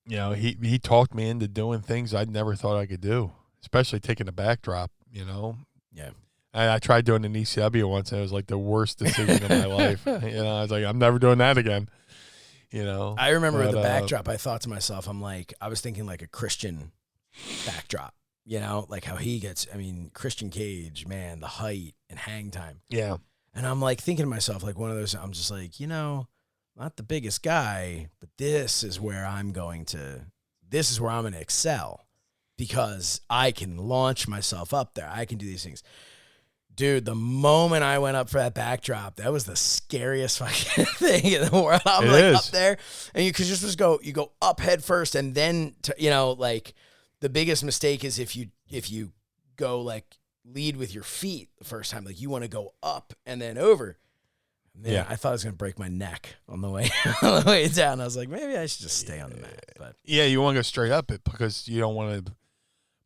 you know, he talked me into doing things I never thought I could do, especially taking a backdrop, you know. Yeah. I tried doing an ECW once, and it was like the worst decision of my life. You know, I was like, I'm never doing that again. You know, I remember with the backdrop, I thought to myself, I was thinking like a Christian backdrop, you know, like how he gets, I mean, Christian Cage, man, the height and hang time. Yeah. And I'm like thinking to myself, like one of those, I'm just like, you know, not the biggest guy, but this is where I'm going to excel, because I can launch myself up there. I can do these things. Dude, the moment I went up for that backdrop, that was the scariest fucking thing in the world. I'm like up there, and you could just you go up head first, and then, you know, like the biggest mistake is if you go like lead with your feet the first time, like you want to go up and then over. Man, yeah. I thought I was going to break my neck on the way down. I was like, maybe I should just stay on the mat. But yeah, you want to go straight up it because you don't want to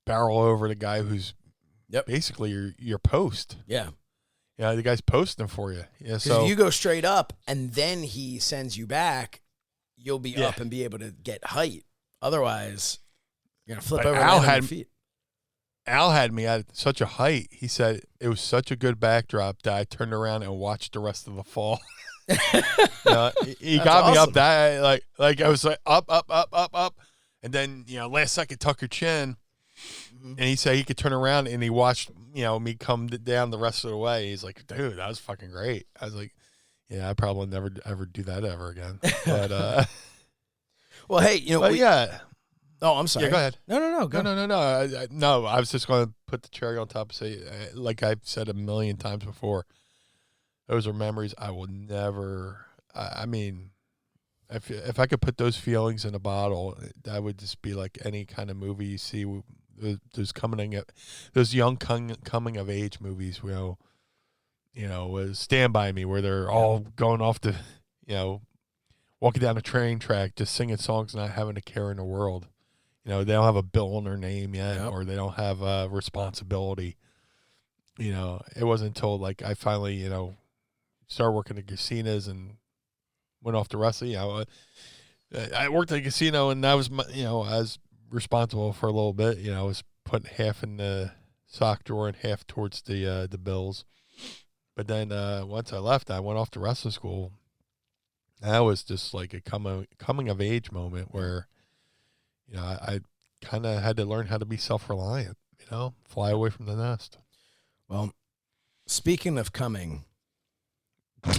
barrel over the guy who's basically your post. Yeah. Yeah, the guy's posting for you. Yeah, so if you go straight up and then he sends you back, you'll be up and be able to get height. Otherwise, you're going to flip over and land on your feet. Al had me at such a height. He said it was such a good backdrop that I turned around and watched the rest of the fall. He got me up that like I was like up, and then last second tuck your chin. And he said he could turn around and he watched, me come down the rest of the way. He's like, dude, that was fucking great. I was like, yeah, I probably never ever do that ever again. But well, hey, yeah. Oh, I'm sorry. Yeah, go ahead. No, go. No. I was just going to put the cherry on top and say, like I've said a million times before, those are memories I will never. I mean, if I could put those feelings in a bottle, that would just be like any kind of movie you see. Those young coming of age movies. Was Stand By Me, where they're all going off to, walking down a train track, just singing songs, not having a care in the world. They don't have a bill on their name yet, or they don't have a responsibility. It wasn't until like I finally, started working at casinos and went off to wrestling. I worked at a casino, and I was, I was responsible for a little bit. I was putting half in the sock drawer and half towards the bills. But then once I left, I went off to wrestling school. That was just like a coming of age moment where, I kind of had to learn how to be self-reliant, fly away from the nest. Well, speaking of coming, the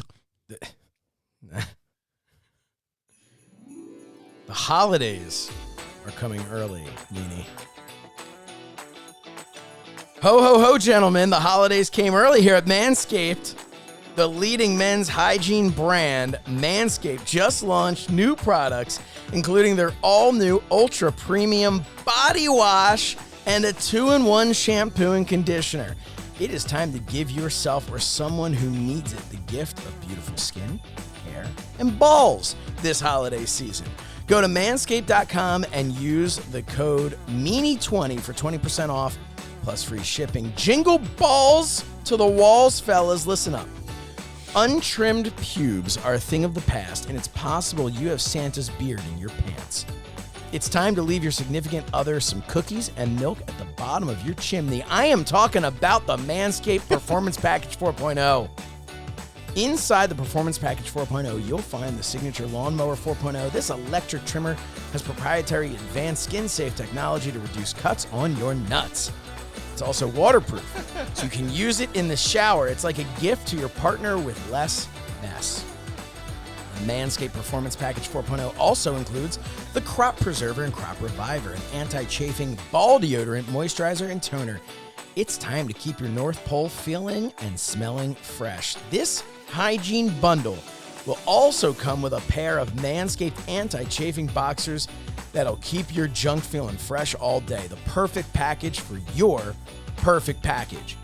holidays are coming early, Meanie. Ho, ho, ho, gentlemen. The holidays came early here at Manscaped. The leading men's hygiene brand, Manscaped, just launched new products, including their all-new Ultra Premium Body Wash and a 2-in-1 shampoo and conditioner. It is time to give yourself or someone who needs it the gift of beautiful skin, hair, and balls this holiday season. Go to manscaped.com and use the code MEANIE20 for 20% off plus free shipping. Jingle balls to the walls, fellas. Listen up. Untrimmed pubes are a thing of the past, and it's possible you have Santa's beard in your pants. It's time to leave your significant other some cookies and milk at the bottom of your chimney. I am talking about the Manscaped Performance Package 4.0. Inside the Performance Package 4.0, you'll find the Signature Lawnmower 4.0. This electric trimmer has proprietary advanced skin-safe technology to reduce cuts on your nuts. It's also waterproof, so you can use it in the shower. It's like a gift to your partner with less mess. The Manscaped Performance Package 4.0 also includes the Crop Preserver and Crop Reviver, an anti-chafing ball deodorant, moisturizer, and toner. It's time to keep your North Pole feeling and smelling fresh. This hygiene bundle will also come with a pair of Manscaped anti-chafing boxers that'll keep your junk feeling fresh all day. The perfect package for your perfect package.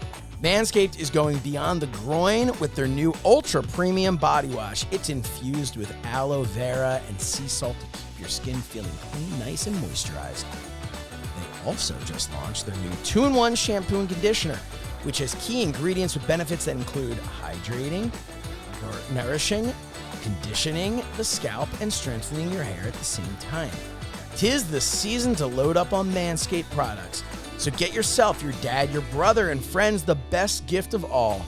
Manscaped is going beyond the groin with their new Ultra Premium Body Wash. It's infused with aloe vera and sea salt to keep your skin feeling clean, nice, and moisturized. They also just launched their new 2-in-1 shampoo and conditioner, which has key ingredients with benefits that include hydrating, nourishing, conditioning the scalp, and strengthening your hair at the same time. 'Tis the season to load up on Manscaped products. So get yourself, your dad, your brother, and friends the best gift of all,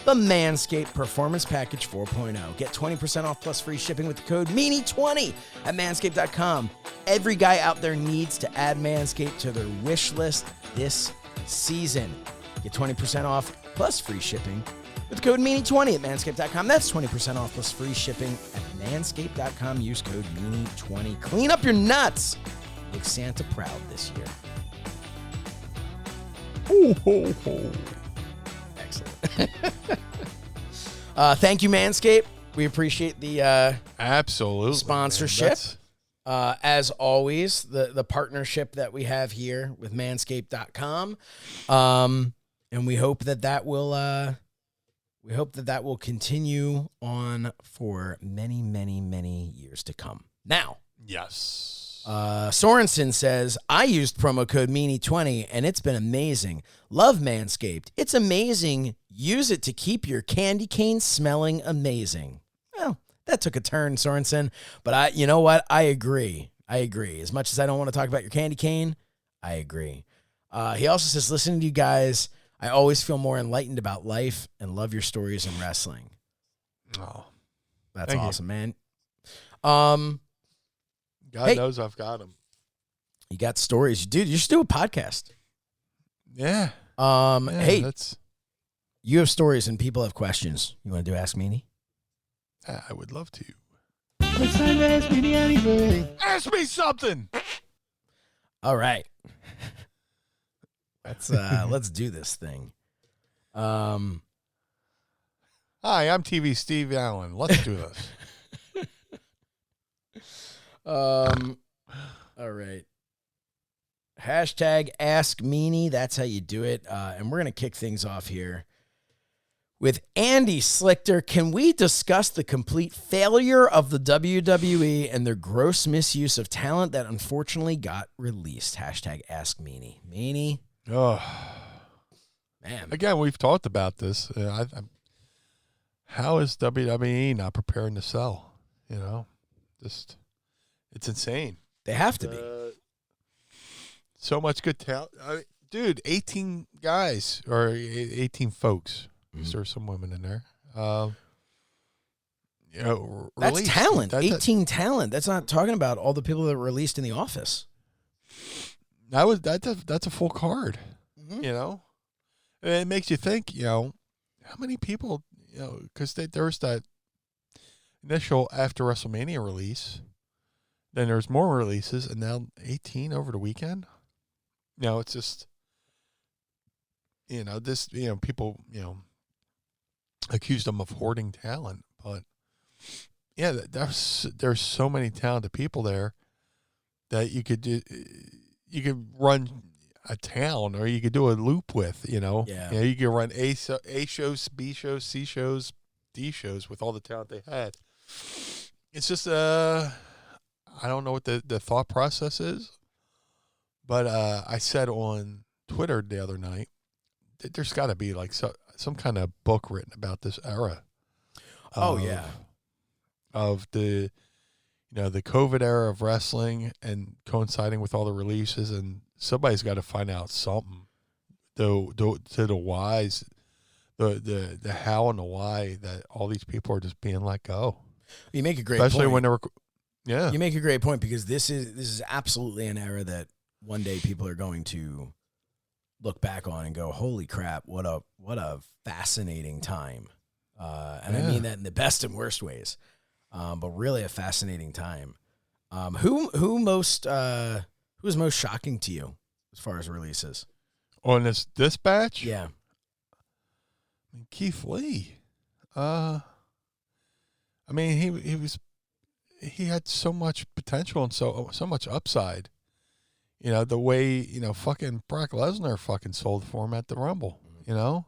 the Manscaped Performance Package 4.0. Get 20% off plus free shipping with the code MEANIE20 at manscaped.com. Every guy out there needs to add Manscaped to their wish list this season. Get 20% off plus free shipping with the code MEANIE20 at manscaped.com. That's 20% off plus free shipping at manscaped.com. Use code MEANIE20. Clean up your nuts. Make Santa proud this year. Ho, ho, ho. Excellent. Thank you, Manscaped. We appreciate the Absolutely sponsorship. As always, the partnership that we have here with manscaped.com. And we hope that will continue on for many, many, many years to come. Now, Yes. Sorensen says, I used promo code MEANIE20 and it's been amazing. Love Manscaped. It's amazing. Use it to keep your candy cane smelling amazing. Well, that took a turn, Sorensen, but you know what? I agree. As much as I don't want to talk about your candy cane, I agree. He also says, listening to you guys, I always feel more enlightened about life and love your stories in wrestling. Oh, that's thank awesome, you. Man. God knows I've got them. You got stories. Dude, you should do a podcast. Yeah. Hey, that's. you have stories and people have questions. You want to do Ask Meanie? I would love to. It's time to ask me anything. Ask me something. All right. Let's do this thing. Hi, I'm TV Steve Allen. Let's do this. All right. Hashtag Ask Meanie. That's how you do it. And we're going to kick things off here with Andy Slichter. Can we discuss the complete failure of the WWE and their gross misuse of talent that unfortunately got released? Hashtag Ask Meanie. Meanie. Oh, man. Again, we've talked about this. How is WWE not preparing to sell? Just it's insane. They have to be. So much good talent. Dude, 18 guys or 18 folks. There's some women in there. That's released. talent. 18 talent. That's not talking about all the people that were released in The Office. That's a full card. Mm-hmm. And it makes you think. How many people? Because there was that initial after WrestleMania release. Then there's more releases, and now 18 over the weekend. It's just, this, people, accused them of hoarding talent. But, yeah, there's so many talented people there that you could run a town, or you could do a loop with, Yeah. You could run A shows, B shows, C shows, D shows with all the talent they had. It's just, I don't know what the thought process is. But I said on Twitter the other night that there's got to be like some kind of book written about this era. Of the, the COVID era of wrestling and coinciding with all the releases, and somebody's got to find out something to the whys, the how and the why that all these people are just being let go. You make a great especially point. when they were, yeah. You make a great point because this is absolutely an era that one day people are going to look back on and go, holy crap, what a fascinating time. And I mean that in the best and worst ways. But really a fascinating time. Who was most shocking to you as far as releases? On this dispatch? Yeah. Keith Lee. I mean, he had so much potential and so much upside. The way, fucking Brock Lesnar fucking sold for him at the Rumble, Do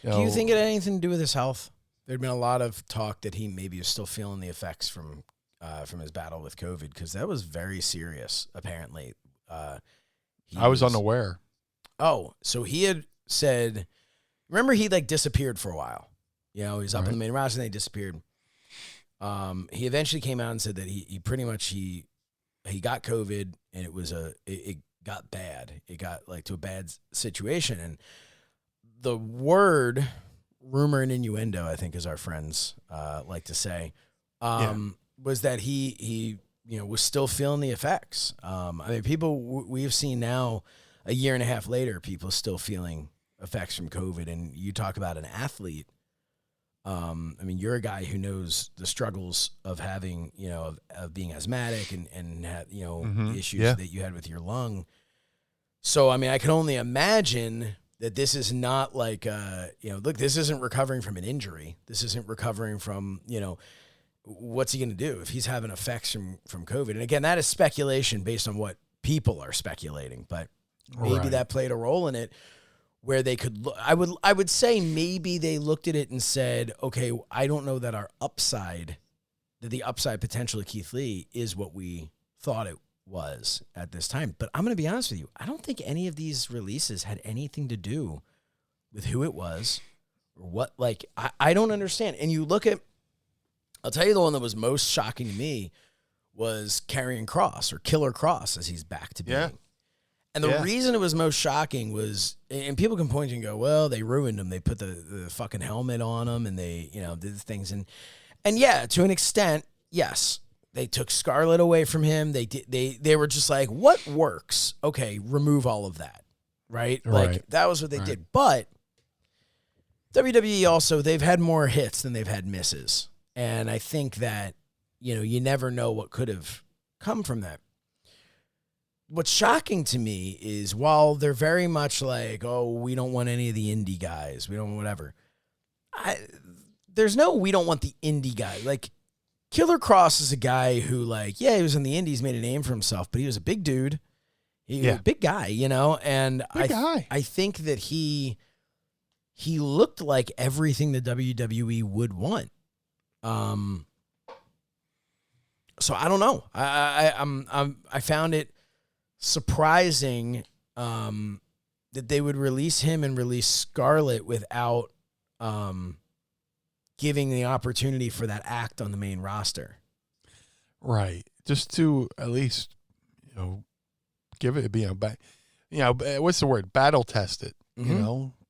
you think it had anything to do with his health? There'd been a lot of talk that he maybe is still feeling the effects from his battle with COVID, because that was very serious, apparently. I was unaware. Oh, so he had said, remember he disappeared for a while. He was up in the main roster and they disappeared. He eventually came out and said that he pretty much, he got COVID and it got bad. It got to a bad situation. And the word, rumor and innuendo, I think as our friends like to say, was that he was still feeling the effects. People we have seen now a year and a half later, people still feeling effects from COVID. And you talk about an athlete. You're a guy who knows the struggles of having, of being asthmatic and the issues that you had with your lung. So, I can only imagine that this is not like, look, this isn't recovering from an injury. This isn't recovering from, what's he going to do if he's having effects from COVID? And again, that is speculation based on what people are speculating, but maybe that played a role in it. Where they could look, I would say maybe they looked at it and said, okay, I don't know that the upside potential of Keith Lee is what we thought it was at this time. But I'm going to be honest with you, I don't think any of these releases had anything to do with who it was or what. I don't understand. And you look at, I'll tell you the one that was most shocking to me was Karrion Kross, or Killer Kross, as he's back to being. Yeah. And the reason it was most shocking was, and people can point and go, well, they ruined him. They put the fucking helmet on him and they, did the things. And yeah, to an extent, yes, they took Scarlett away from him. They were just like, what works? Okay, remove all of that. right? Like, that was what they did. But WWE also, they've had more hits than they've had misses. And I think that, you never know what could have come from that. What's shocking to me is while they're very much like, oh, we don't want any of the indie guys. We don't want whatever. There's no, we don't want the indie guy. Like, Killer Kross is a guy who, like, he was in the indies, made a name for himself, but he was a big dude. He was a big guy, and I think that he looked like everything the WWE would want. So I don't know. I found it surprising that they would release him and release Scarlett without giving the opportunity for that act on the main roster. Right. Just to at least, give it, what's the word? Battle test it,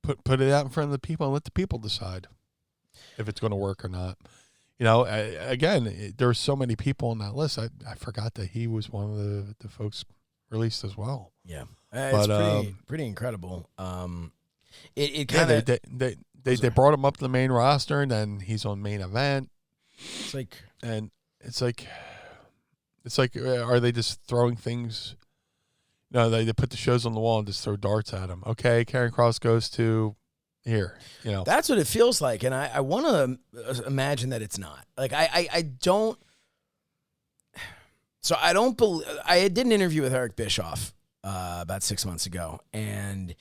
put it out in front of the people and let the people decide if it's going to work or not. Again, there's so many people on that list. I forgot that he was one of the folks released as well. Yeah. It's pretty incredible. It kind of, they brought him up to the main roster, and then he's on main event. It's like, are they just throwing things? No, they put the shows on the wall and just throw darts at him. Okay, Karrion Kross goes to here. That's what it feels like, and I want to imagine that it's not. Like I don't. So I don't believe. I did an interview with Eric Bischoff about 6 months ago, and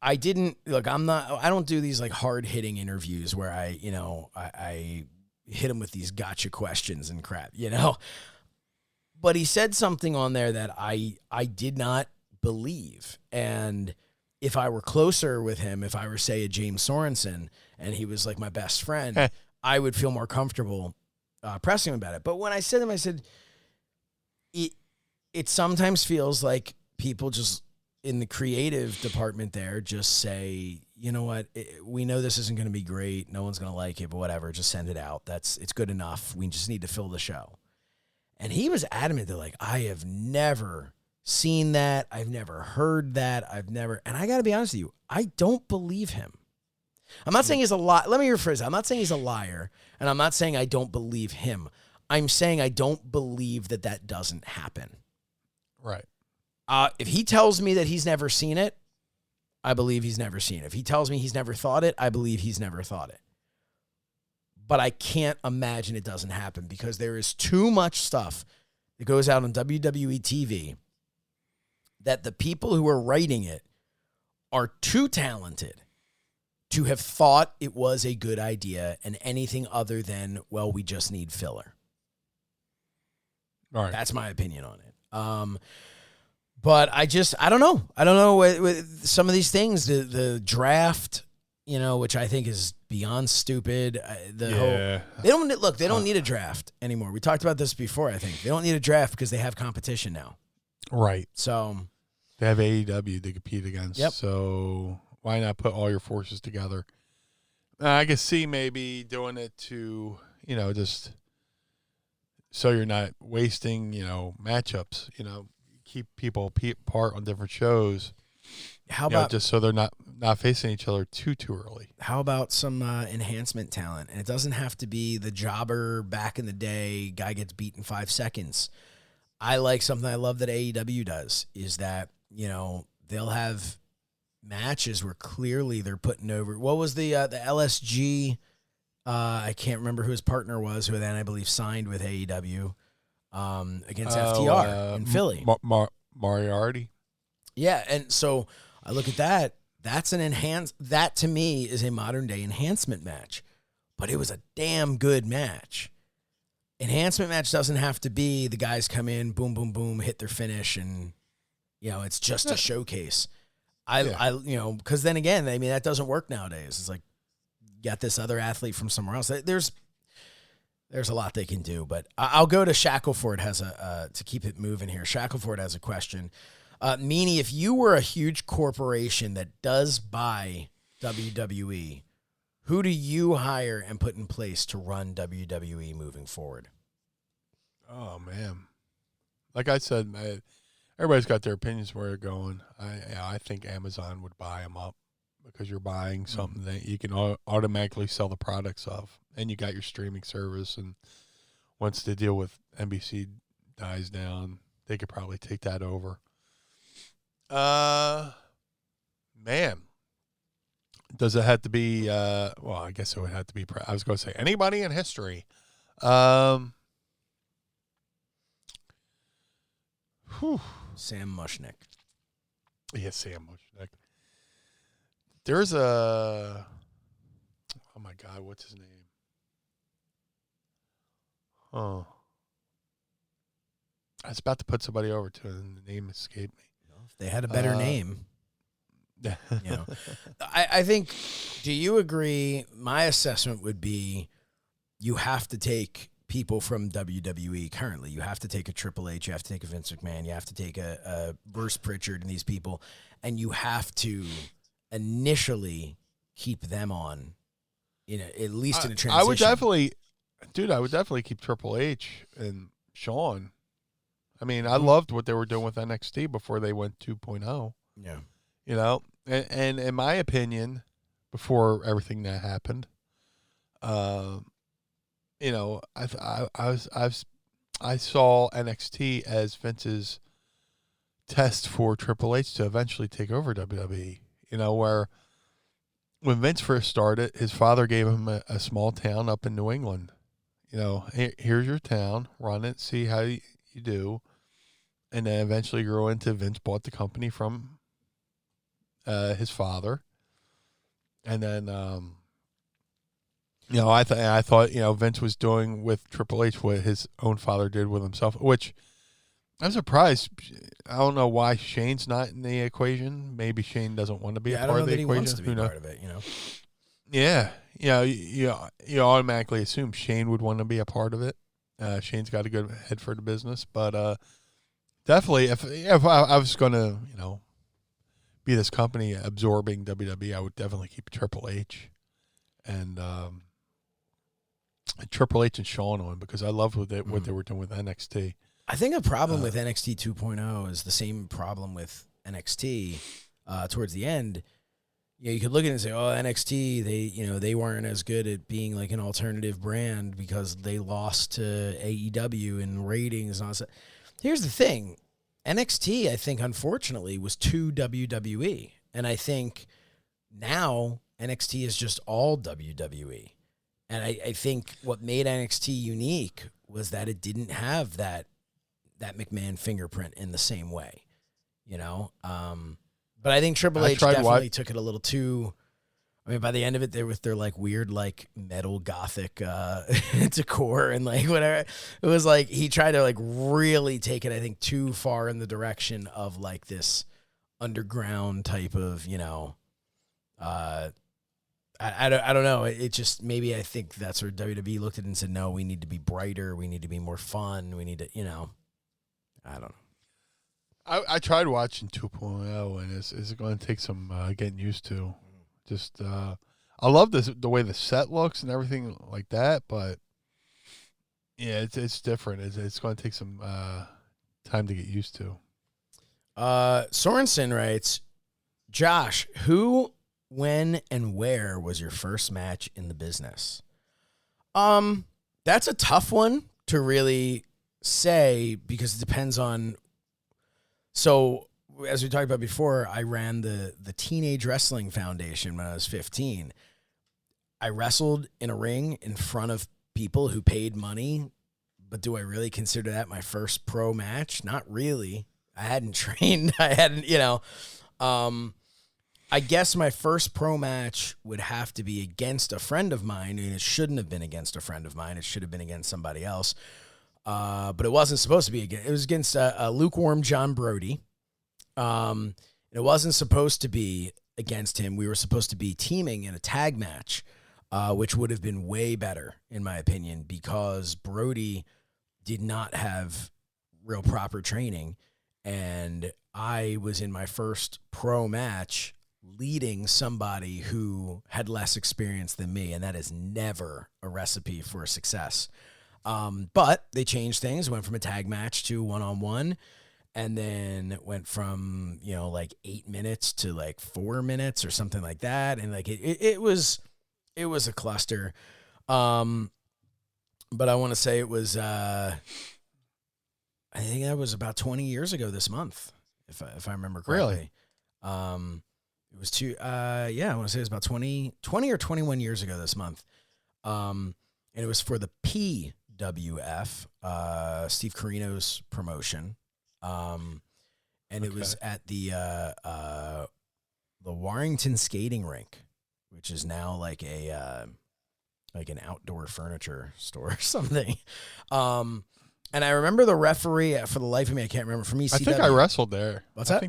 I didn't look. I don't do these like hard hitting interviews where I hit him with these gotcha questions and crap, But he said something on there that I did not believe, and if I were closer with him, if I were say a James Sorensen and he was like my best friend, I would feel more comfortable pressing him about it. But when I said to him, I said, it sometimes feels like people just in the creative department there just say, you know what, we know this isn't going to be great. No one's going to like it, but whatever, just send it out. It's good enough. We just need to fill the show. And he was adamant that like, I have never seen that. I've never heard that. And I got to be honest with you, I don't believe him. I'm not saying he's a liar. Let me rephrase that. I'm not saying he's a liar, and I'm not saying I don't believe him. I'm saying I don't believe that doesn't happen. Right. If he tells me that he's never seen it, I believe he's never seen it. If he tells me he's never thought it, I believe he's never thought it. But I can't imagine it doesn't happen because there is too much stuff that goes out on WWE TV that the people who are writing it are too talented to have thought it was a good idea and anything other than, well, we just need filler. All right. That's my opinion on it. But I don't know. I don't know with some of these things, the draft, which I think is beyond stupid. They don't need a draft anymore. We talked about this before, I think. They don't need a draft because they have competition now. Right. So they have AEW to compete against. Yep. So why not put all your forces together? I can see maybe doing it to, just so you're not wasting, matchups, keep people apart on different shows. How about just so they're not facing each other too early? How about some enhancement talent? And it doesn't have to be the jobber back in the day, guy gets beat in 5 seconds. I like something I love that AEW does is that, they'll have matches where clearly they're putting over. What was the LSG? I can't remember who his partner was, who then I believe signed with AEW against FTR in Philly. Moriarty. Yeah, and so I look at that. That's that to me is a modern day enhancement match, but it was a damn good match. Enhancement match doesn't have to be the guys come in, boom, boom, boom, hit their finish, and it's just a showcase. Because then again, that doesn't work nowadays. It's like you got this other athlete from somewhere else. There's a lot they can do, but I'll go to Shackleford to keep it moving here. Shackleford has a question. Meanie, if you were a huge corporation that does buy WWE, who do you hire and put in place to run WWE moving forward? Oh, man. Like I said, everybody's got their opinions where they're going. I think Amazon would buy them up because you're buying something that you can automatically sell the products of, and you got your streaming service. And once the deal with NBC dies down, they could probably take that over. Man, does it have to be? Well, I guess it would have to be. I was going to say anybody in history. Sam Mushnick. Yeah, Sam Mushnick. There's a. Oh my God, what's his name? Oh, I was about to put somebody over to it, and the name escaped me. If they had a better name. I think, do you agree? My assessment would be you have to take people from WWE currently. You have to take a Triple H, you have to take a Vince McMahon, you have to take a Bruce Pritchard and these people, and you have to initially keep them on, at least in a transition. I would definitely keep Triple H and Shawn. I mean, I loved what they were doing with NXT before they went 2.0. Yeah. And in my opinion, before everything that happened, I saw NXT as Vince's test for Triple H to eventually take over WWE. Where when Vince first started, his father gave him a small town up in New England. Here's your town, run it, see how you do, and then eventually grew into Vince bought the company from his father, and then I thought Vince was doing with Triple H what his own father did with himself, which I'm surprised. I don't know why Shane's not in the equation. Maybe Shane doesn't want to be a part of the equation. He wants to be part of it, Yeah, you automatically assume Shane would want to be a part of it. Shane's got a good head for the business, but definitely if I was going to be this company absorbing WWE, I would definitely keep Triple H and Triple H and Shawn on, because I loved what they were doing with NXT. I think a problem with NXT 2.0 is the same problem with NXT towards the end. You could look at it and say, oh, NXT, they weren't as good at being like an alternative brand because they lost to AEW in ratings and all that. Here's the thing. NXT, I think, unfortunately, was too WWE. And I think now NXT is just all WWE. And I think what made NXT unique was that it didn't have that McMahon fingerprint in the same way, But I think Triple H definitely took it a little too. I mean, by the end of it, they with their like weird like metal gothic decor and like whatever. It was like he tried to like really take it, I think, too far in the direction of like this underground type of I don't know. It just maybe I think that's where WWE looked at it and said, no, we need to be brighter, we need to be more fun, we need to I don't know. I tried watching 2.0, and it's going to take some getting used to. Just I love the way the set looks and everything like that, but yeah, it's different. It's going to take some time to get used to. Sorensen writes, Josh, who, when, and where was your first match in the business? That's a tough one to really say because it depends on. So, as we talked about before, I ran the Teenage Wrestling Foundation when I was 15. I wrestled in a ring in front of people who paid money, but do I really consider that my first pro match? Not really. I hadn't trained. I hadn't, I guess my first pro match would have to be against a friend of mine, and it shouldn't have been against a friend of mine. It should have been against somebody else. But it wasn't supposed to be against. It was against a lukewarm John Brody. It wasn't supposed to be against him. We were supposed to be teaming in a tag match, which would have been way better, in my opinion, because Brody did not have real proper training. And I was in my first pro match leading somebody who had less experience than me. And that is never a recipe for success. But they changed things, went from a tag match to one-on-one. and then it went from, like 8 minutes to like 4 minutes or something like that. And like, it was a cluster. But I want to say it was, I think that was about 20 years ago this month, if I remember correctly. Really? It was I want to say it was about 20 or 21 years ago this month. And it was for the PWF, Steve Carino's promotion. And it was at the Warrington skating rink, which is now like like an outdoor furniture store or something. And I remember the referee, for the life of me, I can't remember, from ECW. I think I wrestled there. What's that?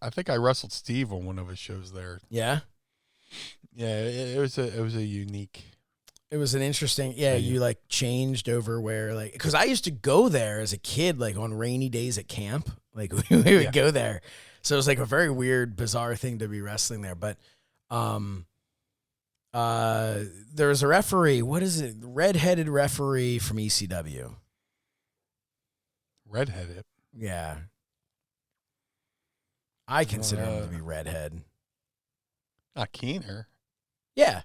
I think I wrestled Steve on one of his shows there. Yeah? Yeah, it was a unique. It was an interesting, you like changed over where, like, because I used to go there as a kid, like on rainy days at camp. Like we would go there. So it was like a very weird, bizarre thing to be wrestling there. But there was a referee, what is it? Redheaded referee from ECW. Redheaded? Yeah. I consider him to be redhead. Not Keener. Yeah.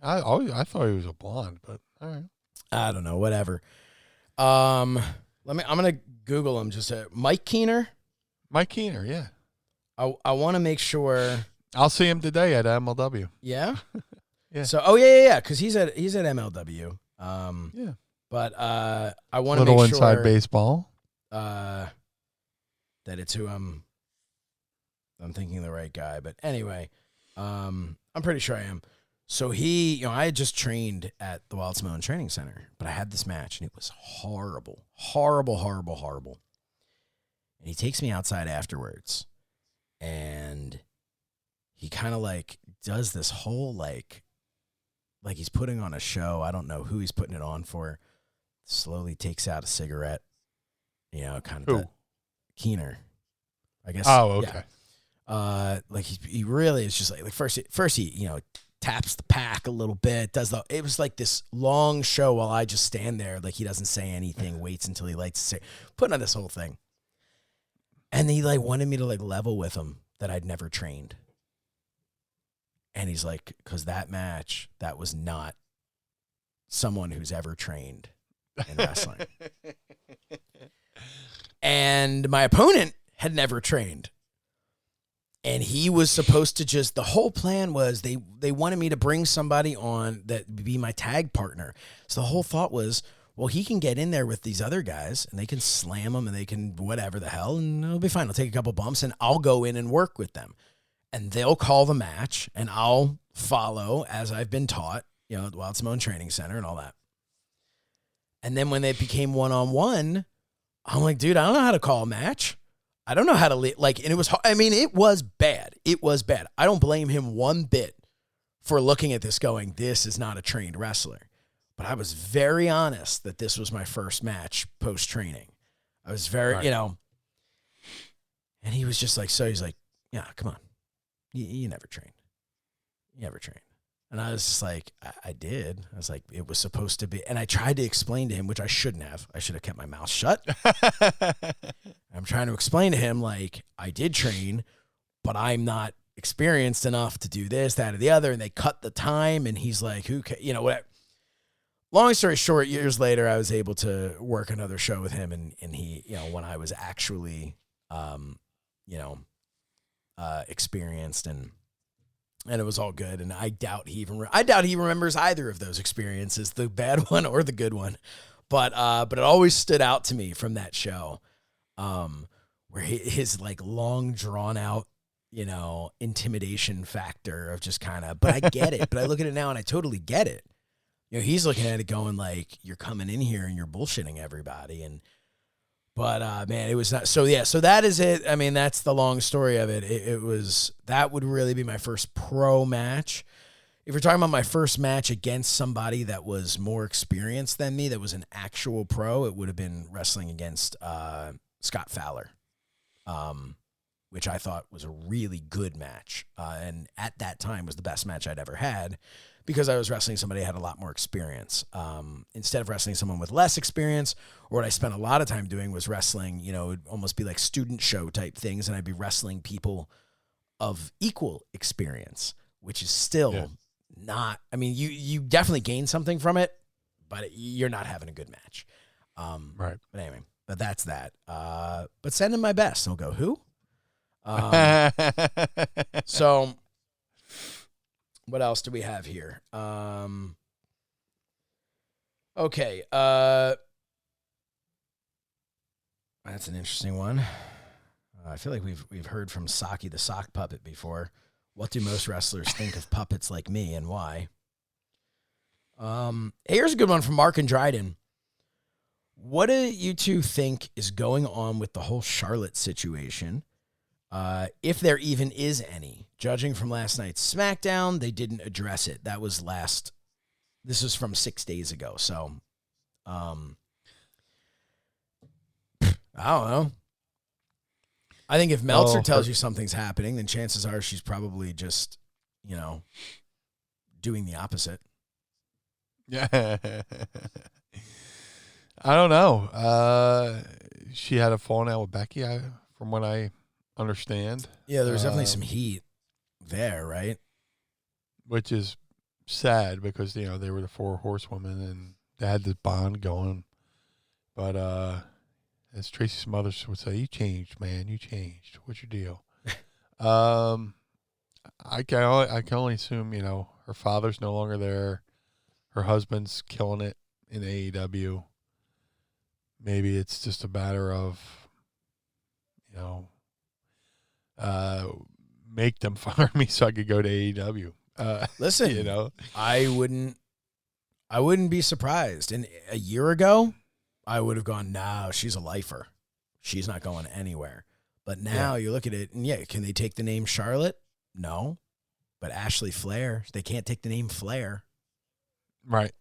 I thought he was a blonde, but all right. I don't know, whatever. I'm gonna Google him. Just Mike Keener. Mike Keener, yeah. I want to make sure. I'll see him today at MLW. Yeah. Yeah. So yeah, because he's at MLW. Yeah. But I want to make little sure inside baseball. That it's who I'm thinking the right guy. But anyway, I'm pretty sure I am. So I had just trained at the Wild Samoan Training Center, but I had this match and it was horrible. Horrible, horrible, horrible. And he takes me outside afterwards and he kind of like does this whole like he's putting on a show. I don't know who he's putting it on for. Slowly takes out a cigarette, kind of Keener, I guess. Oh, okay. Yeah. Like he really is just like first he, taps the pack a little bit, it was like this long show while I just stand there. Like he doesn't say anything, waits until he lights a cigarette, putting on this whole thing. And he like wanted me to like level with him that I'd never trained. And he's like, because that match, that was not someone who's ever trained in wrestling. And my opponent had never trained. And he was supposed to the whole plan was they wanted me to bring somebody on that would be my tag partner. So the whole thought was, well, he can get in there with these other guys and they can slam them and they can whatever the hell and it'll be fine. I'll take a couple bumps and I'll go in and work with them. And they'll call the match and I'll follow as I've been taught, at the Wild Samoan Training Center and all that. And then when they became one-on-one, I'm like, dude, I don't know how to call a match. I don't know how to and it was, it was bad. It was bad. I don't blame him one bit for looking at this going, this is not a trained wrestler. But I was very honest that this was my first match post-training. I was very, and he was just like, he's like, yeah, come on. You never trained. You never trained. And I was just like, I did. I was like, it was supposed to be. And I tried to explain to him, which I shouldn't have. I should have kept my mouth shut. I'm trying to explain to him, like, I did train, but I'm not experienced enough to do this, that, or the other. And they cut the time. And he's like, what? Long story short, years later, I was able to work another show with him. And he, when I was actually, experienced and it was all good. And I doubt he remembers either of those experiences, the bad one or the good one. But it always stood out to me from that show, where his like long drawn out, intimidation factor of just kind of, but I get it. But I look at it now and I totally get it. He's looking at it going like, you're coming in here and you're bullshitting everybody. But man, it was not. So yeah, so that is it. That's the long story of it. That would really be my first pro match. If you're talking about my first match against somebody that was more experienced than me, that was an actual pro, it would have been wrestling against Scott Fowler, which I thought was a really good match. And at that time was the best match I'd ever had because I was wrestling somebody who had a lot more experience. Instead of wrestling someone with less experience, or what I spent a lot of time doing was wrestling, you know, it would almost be like student show type things, and I'd be wrestling people of equal experience, which is still not, I mean, you definitely gain something from it, but you're not having a good match. Right. But anyway, but that's that. But send him my best. And we'll go, who? So what else do we have here? Okay. That's an interesting one. I feel like we've heard from Saki the sock puppet before. What do most wrestlers think of puppets like me, and why? Here's a good one from Mark and Dryden. What do you two think is going on with the whole Charlotte situation? If there even is any. Judging from last night's SmackDown, they didn't address it. This was from 6 days ago. So, I don't know. I think if Meltzer tells you something's happening, then chances are she's probably just, you know, doing the opposite. Yeah. I don't know. She had a falling out with Becky, from what I understand. Yeah, there was definitely some heat there, right? Which is sad because, you know, they were the 4 horsewomen and they had this bond going. But as Tracy's mother would say, you changed, man. You changed. What's your deal? I can only assume, you know, her father's no longer there. Her husband's killing it in AEW. Maybe it's just a matter of, you know, make them fire me so I could go to AEW. Listen, you know, I wouldn't be surprised. And a year ago, I would have gone, no, she's a lifer. She's not going anywhere. But now you look at it, and can they take the name Charlotte? No. But Ashley Flair, they can't take the name Flair. Right.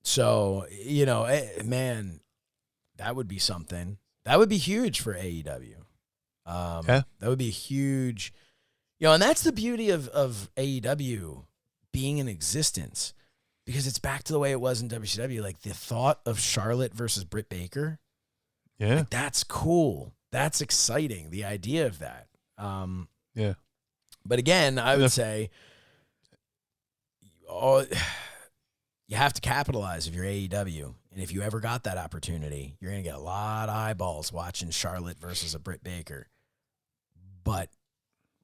So, you know, man, that would be something. That would be huge for AEW. That would be huge. You know, and that's the beauty of AEW being in existence, because it's back to the way it was in WCW. Like, the thought of Charlotte versus Britt Baker. Yeah. Like, that's cool. That's exciting. The idea of that. Yeah. But again, I would say, you have to capitalize if you're AEW. And if you ever got that opportunity, you're going to get a lot of eyeballs watching Charlotte versus a Britt Baker. But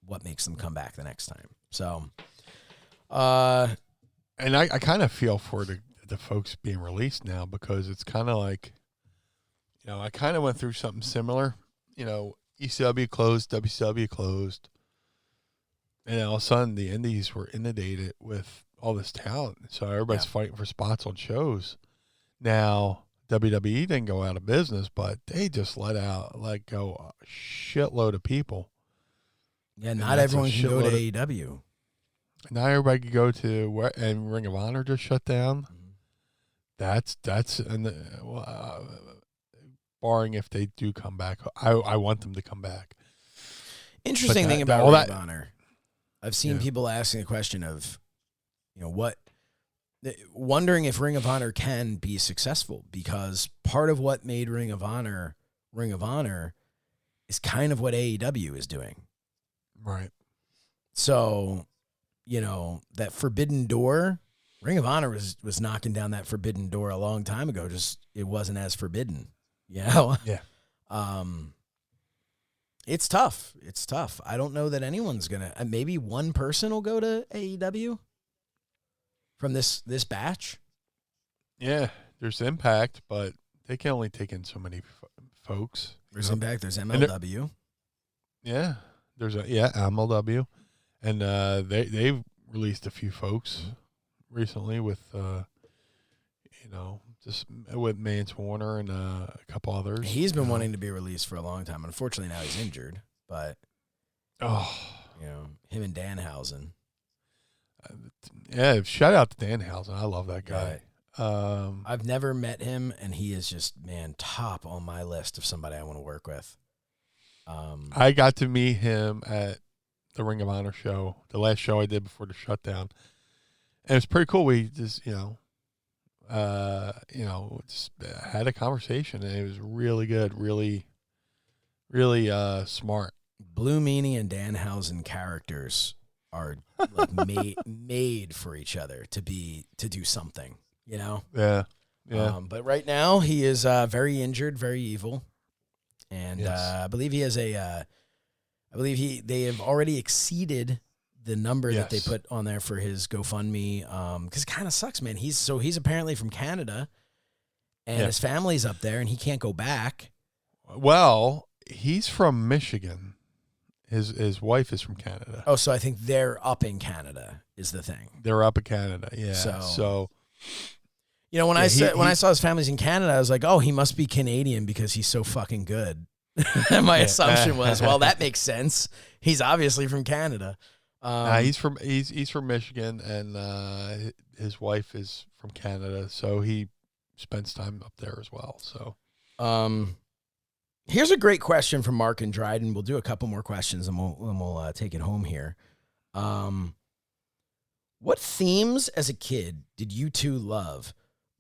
what makes them come back the next time? So, and I kind of feel for the folks being released now, because it's kind of like, you know, I kind of went through something similar. You know, ECW closed, WCW closed. And all of a sudden, the indies were inundated with all this talent. So everybody's fighting for spots on shows. Now, WWE didn't go out of business, but they just let go a shitload of people. Yeah, not everyone can go to AEW. Not everybody can go to, and Ring of Honor just shut down. Mm-hmm. Barring if they do come back. I want them to come back. Interesting thing about Ring of Honor. I've seen people asking the question of, you know, wondering if Ring of Honor can be successful, because part of what made Ring of Honor is kind of what AEW is doing. Right. So, you know, that forbidden door, Ring of Honor was knocking down that forbidden door a long time ago. Just it wasn't as forbidden, you know? Yeah. It's tough. It's tough. I don't know that anyone's going to, maybe one person will go to AEW from this batch. Yeah, there's Impact, but they can only take in so many folks. There's Impact, there's MLW. Yeah, there's MLW. And they've released a few folks recently with, you know, just with Mance Warner and a couple others. He's been wanting to be released for a long time. Unfortunately, now he's injured. But, you know, him and Danhausen. Yeah, shout out to Danhausen. I love that guy. Right. I've never met him, and he is just, man, top on my list of somebody I want to work with. I got to meet him at the Ring of Honor show, the last show I did before the shutdown, and it was pretty cool. We just just had a conversation, and it was really good, really smart. Blue Meanie and Danhausen characters are like made for each other to do something, you know? Yeah. But right now he is very injured, very evil, and Yes. I believe he has they have already exceeded the number that they put on there for his GoFundMe. Because it kind of sucks, man. He's apparently from Canada, and his family's up there, and he can't go back. Well, he's from Michigan. His wife is from Canada. Oh, so I think they're up in Canada is the thing. They're up in Canada, yeah. So you know, when I saw his family's in Canada, I was like, oh, he must be Canadian because he's so fucking good. And my assumption was, well, that makes sense. He's obviously from Canada. He's from Michigan, and his wife is from Canada, so he spends time up there as well. So, here's a great question from Mark and Dryden. We'll do a couple more questions, and we'll take it home here. What themes as a kid did you two love,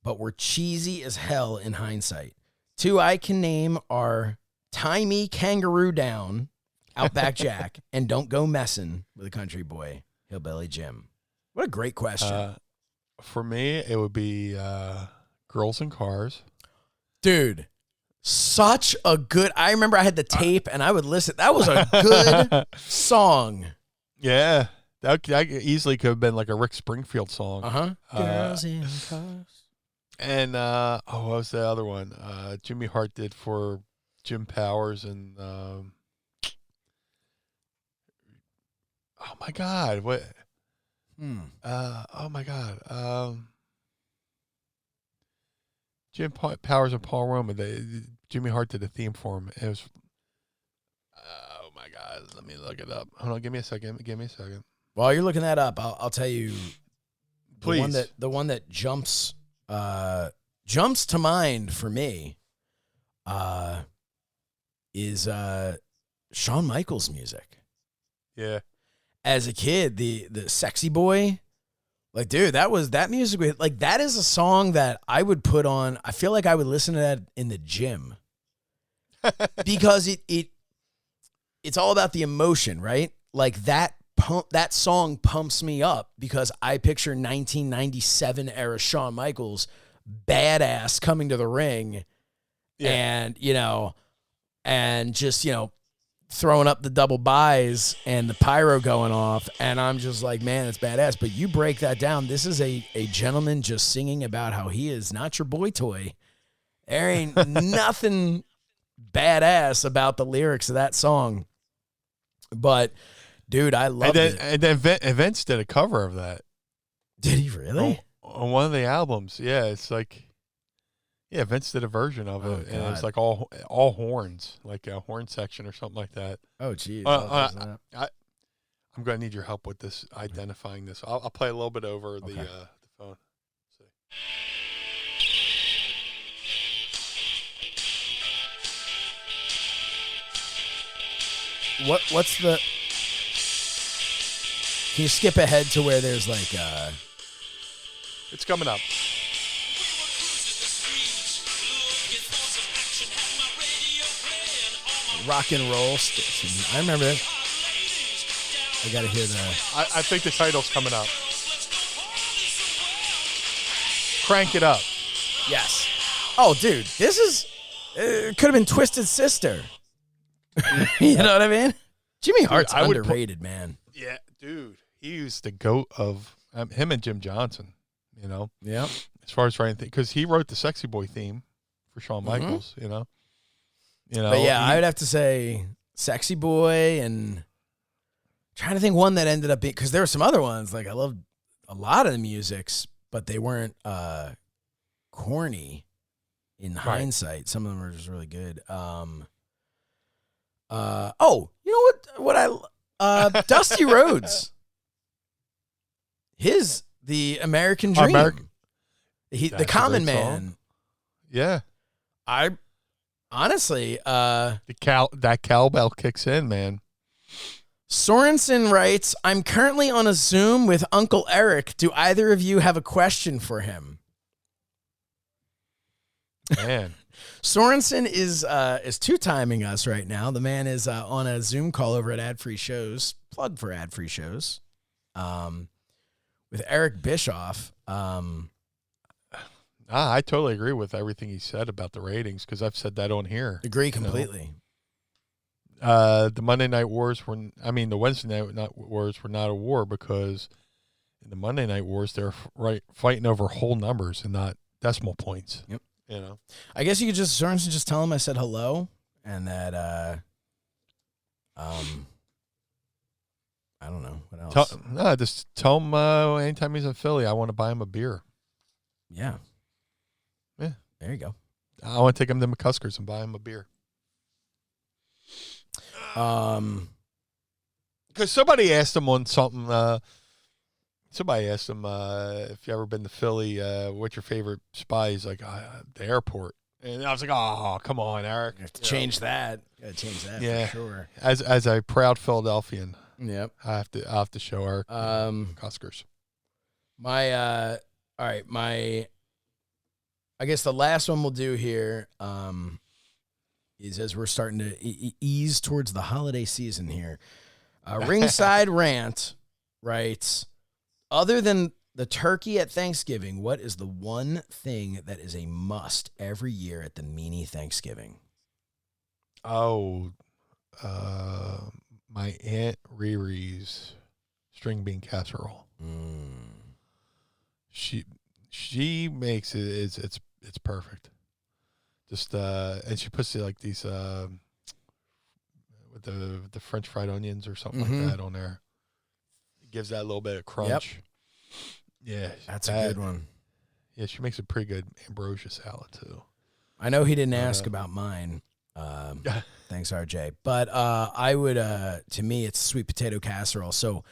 but were cheesy as hell in hindsight? Two I can name are Tie Me Kangaroo Down, Outback Jack, and Don't Go Messin' with a Country Boy, Hillbilly Jim. What a great question. For me, it would be Girls in Cars. Dude, such a good... I remember I had the tape, and I would listen. That was a good song. Yeah. That easily could have been like a Rick Springfield song. Uh-huh. Girls in Cars. And, what was the other one? Jimmy Hart did for Jim Powers and... oh, my God. What... oh my God. Jim Powers and Paul Roma. Jimmy Hart did a theme for him. It was. Oh my God! Let me look it up. Hold on. Give me a second. While you're looking that up, I'll tell you. Please. The one that jumps to mind for me, is Shawn Michaels music. Yeah. As a kid, the Sexy Boy, like, dude, that music, like, that is a song that I would put on. I feel like I would listen to that in the gym because it's all about the emotion, right? Like that song pumps me up because I picture 1997 era Shawn Michaels badass coming to the ring and just, throwing up the double buys and the pyro going off, and I'm just like, man, it's badass. But you break that down, this is a gentleman just singing about how he is not your boy toy. There ain't nothing badass about the lyrics of that song. But, dude, I loved it. And then Vince did a cover of that. Did he really? On one of the albums. Yeah, it's like... Yeah, Vince did a version of it, and it's like all horns, like a horn section or something like that. Oh, geez. I'm going to need your help with this, identifying this. I'll play a little bit over the phone. What's the... Can you skip ahead to where there's like... It's coming up. Rock and roll station. I remember that. I gotta hear that. I think the title's coming up. Crank it up. Yes. Oh, dude, this is... could have been Twisted Sister. You know what I mean? Jimmy Hart's underrated, man. Yeah, dude. He was the GOAT of him and Jim Johnson, Yeah. As far as writing things. Because he wrote the Sexy Boy theme for Shawn Michaels, But yeah, I would have to say Sexy Boy, and trying to think one that ended up being, because there were some other ones, like I loved a lot of the musics, but they weren't corny in hindsight. Some of them were just really good. Oh, you know what Dusty Rhodes. The American Dream. The Common Man. Song. Yeah. Honestly, that cowbell kicks in, man. Sorensen writes, I'm currently on a Zoom with Uncle Eric. Do either of you have a question for him? Man. Sorensen is two-timing us right now. The man is on a Zoom call over at Ad Free Shows. Plug for Ad Free Shows. With Eric Bischoff. I totally agree with everything he said about the ratings because I've said that on here. Agree completely. The Monday Night Wars the Wednesday Night Wars were not a war because in the Monday Night Wars they're fighting over whole numbers and not decimal points. Yep. You know, I guess you could Sorensen just tell him I said hello and that I don't know what else. Just tell him anytime he's in Philly, I want to buy him a beer. Yeah. Yeah. There you go. I want to take him to McCusker's and buy him a beer. Because somebody asked him on something. Somebody asked him if you ever been to Philly, what's your favorite spot? He's like, the airport. And I was like, oh, come on, Eric. You have to change that. Gotta change that for sure. As a proud Philadelphian, yep. I have to show Eric Cuskers. All right, I guess the last one we'll do here is as we're starting to ease towards the holiday season here. Ringside Rant writes, other than the turkey at Thanksgiving, what is the one thing that is a must every year at the Meanie Thanksgiving? Oh, my Aunt Riri's string bean casserole. She makes it. It's perfect. Just and she puts it like these with the French fried onions or something like that on there. It gives that a little bit of crunch. Yep. Yeah, that's a good one. Yeah, she makes a pretty good ambrosia salad too. I know he didn't ask about mine. Thanks, RJ. But I would, to me, it's sweet potato casserole. So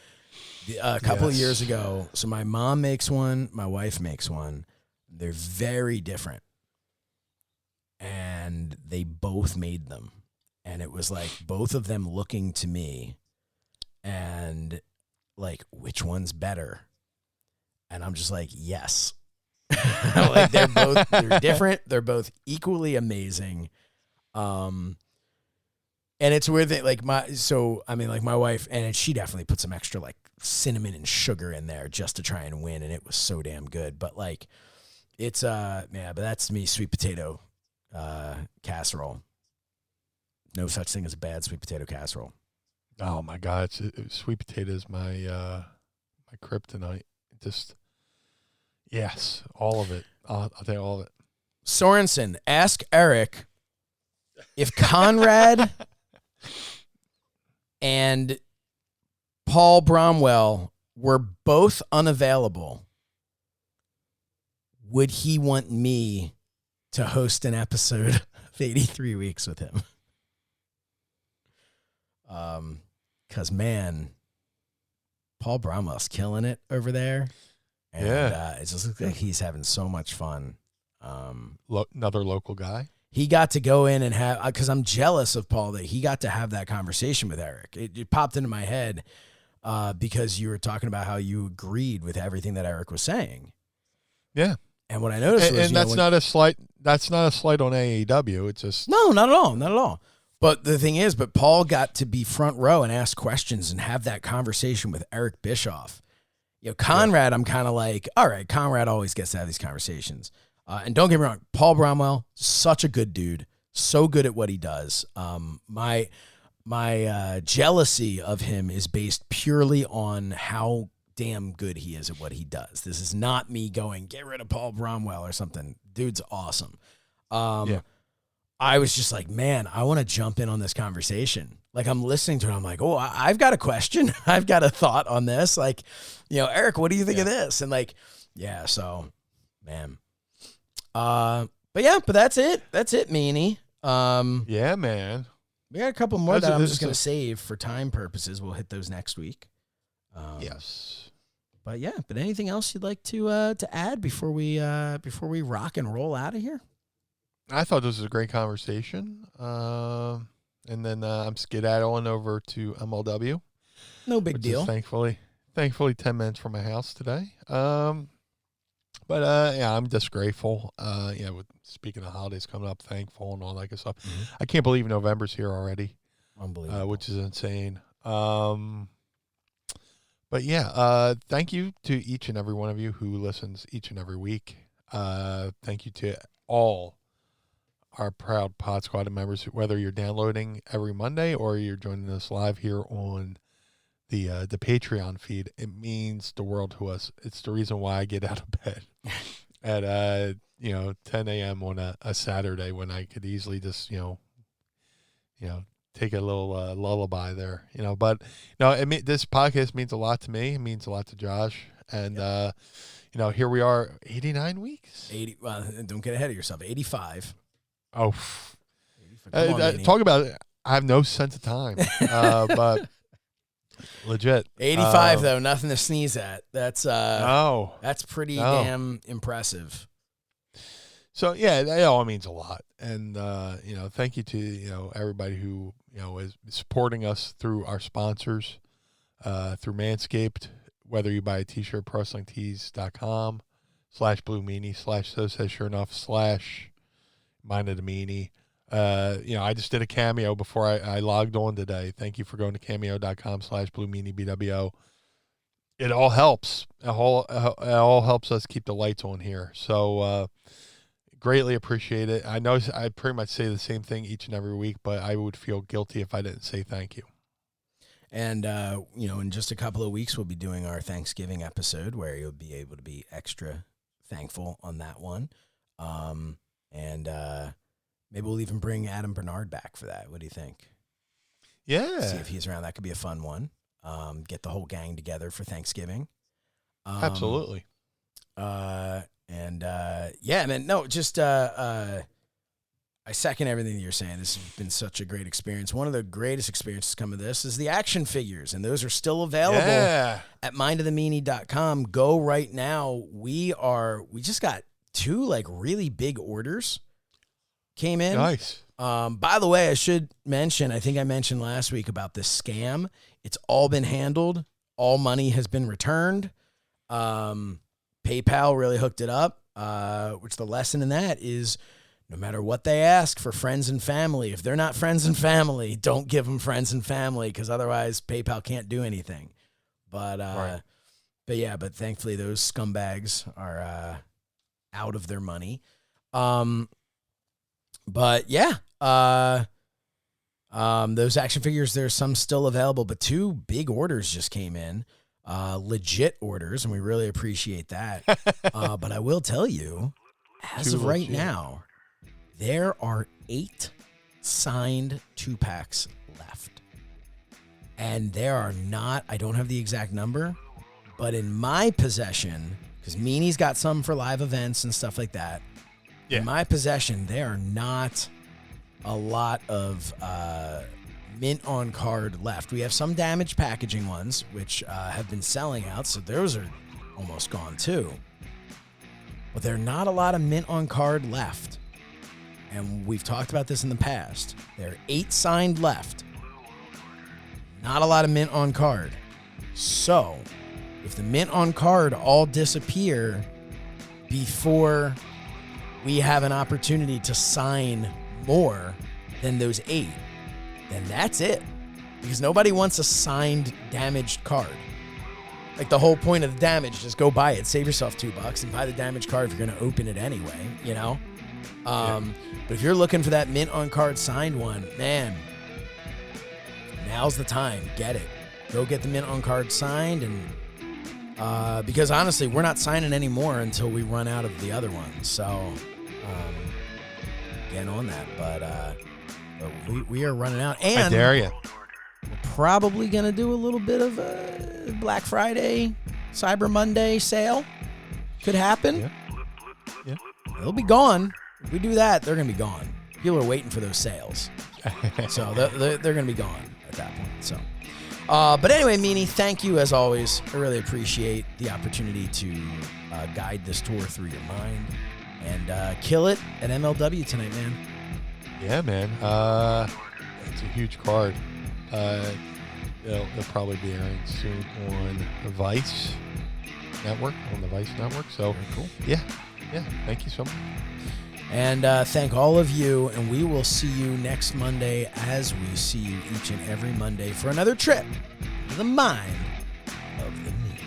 a couple of years ago, so my mom makes one, my wife makes one. They're very different. And they both made them. And it was like both of them looking to me and like, which one's better? And I'm just like, yes. Like they're different. They're both equally amazing. And it's worth it. Like my wife, and she definitely put some extra like cinnamon and sugar in there just to try and win. And it was so damn good. But like, it's, but that's to me, sweet potato, casserole. No such thing as a bad sweet potato casserole. Oh my God. Sweet potato is my, my kryptonite. Just, yes, all of it. I'll take all of it. Sorensen, ask Eric if Conrad and Paul Bromwell were both unavailable, would he want me to host an episode of 83 Weeks with him? Because, man, Paul Bromwell's killing it over there. And it just looks like he's having so much fun. Another local guy. He got to go in and have, because I'm jealous of Paul that he got to have that conversation with Eric. It popped into my head because you were talking about how you agreed with everything that Eric was saying. Yeah. And what I noticed was, and that's not a slight. That's not a slight on AEW. It's just no, not at all, not at all. But the thing is, Paul got to be front row and ask questions and have that conversation with Eric Bischoff. You know, Conrad, I'm kind of like, all right, Conrad always gets to have these conversations. And don't get me wrong, Paul Bromwell, such a good dude, so good at what he does. My jealousy of him is based purely on how damn good he is at what he does. This is not me going, get rid of Paul Bromwell or something. Dude's awesome. I was just like, man, I want to jump in on this conversation. Like, I'm listening to it. I'm like, oh, I've got a question. I've got a thought on this. Like, you know, Eric, what do you think of this? And like, so, man. But that's it. That's it, Meanie. yeah, man. We got a couple more that I'm just going to save for time purposes. We'll hit those next week. Yes. But anything else you'd like to add before we rock and roll out of here? I thought this was a great conversation. And then I'm skedaddling over to MLW. No big which deal. Is thankfully 10 minutes from my house today. Yeah, I'm just grateful. With speaking of holidays coming up, thankful and all that good stuff. Mm-hmm. I can't believe November's here already. Unbelievable. Which is insane. But yeah, thank you to each and every one of you who listens each and every week. Thank you to all our proud Pod Squad members, whether you're downloading every Monday or you're joining us live here on the Patreon feed. It means the world to us. It's the reason why I get out of bed at 10 a.m. on a Saturday when I could easily just take a little lullaby there, But this podcast means a lot to me. It means a lot to Josh, and here we are, 89 weeks. 80. Well, don't get ahead of yourself. 85. Oh, 85. Come on, talk about it. I have no sense of time, but legit. 85 though, nothing to sneeze at. That's pretty damn impressive. So yeah, that all means a lot, and thank you to everybody who is supporting us through our sponsors, through Manscaped. Whether you buy a T-shirt, ProWrestlingTees.com/Blue Meanie /So Says Shernoff /Mind of the Meanie. I just did a cameo before I logged on today. Thank you for going to cameo.com/Blue Meanie BWO. It all helps. It all helps us keep the lights on here. So. Greatly appreciate it. I know I pretty much say the same thing each and every week, but I would feel guilty if I didn't say thank you. And, in just a couple of weeks, we'll be doing our Thanksgiving episode where you'll be able to be extra thankful on that one. Maybe we'll even bring Adam Bernard back for that. What do you think? Yeah. See if he's around. That could be a fun one. Get the whole gang together for Thanksgiving. Absolutely. I second everything that you're saying. This has been such a great experience. One of the greatest experiences come of this is the action figures, and those are still available at mindofthemeanie.com. Go right now. We just got 2 really big orders came in. Nice. By the way, I should mention, I think I mentioned last week about this scam. It's all been handled. All money has been returned. PayPal really hooked it up, which the lesson in that is no matter what they ask for friends and family, if they're not friends and family, don't give them friends and family because otherwise PayPal can't do anything. But right. but thankfully those scumbags are out of their money. Those action figures, there's some still available, but 2 big orders just came in. Legit orders, and we really appreciate that. But I will tell you, as of right now, there are 8 signed 2-packs left. And there are not, I don't have the exact number, but in my possession, because Meanie's got some for live events and stuff like that. Yeah. In my possession, there are not a lot of mint on card left. We have some damaged packaging ones, which have been selling out, so those are almost gone too. But there are not a lot of mint on card left. And we've talked about this in the past. There are 8 signed left. Not a lot of mint on card. So, if the mint on card all disappear before we have an opportunity to sign more than those 8, then that's it. Because nobody wants a signed, damaged card. Like the whole point of the damage, just go buy it. Save yourself $2 and buy the damaged card if you're going to open it anyway, But if you're looking for that mint on card signed one, man, now's the time. Get it. Go get the mint on card signed, and because honestly, we're not signing any more until we run out of the other ones. So get on that. But we are running out, and I dare you. We're probably gonna do a little bit of a Black Friday, Cyber Monday sale. Could happen. Yeah. They'll be gone. If we do that, they're going to be gone. People are waiting for those sales. So they're going to be gone at that point. So, but anyway, Meanie, thank you as always. I really appreciate the opportunity to guide this tour through your mind and kill it at MLW tonight, man. Yeah, man. It's a huge card. it'll probably be airing soon on the Vice Network, So, Very cool. Yeah. Thank you so much. And thank all of you, and we will see you next Monday as we see you each and every Monday for another trip to the mind of the meanie.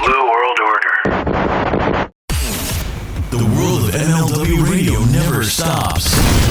Blue World Order. The world of MLW radio never stops.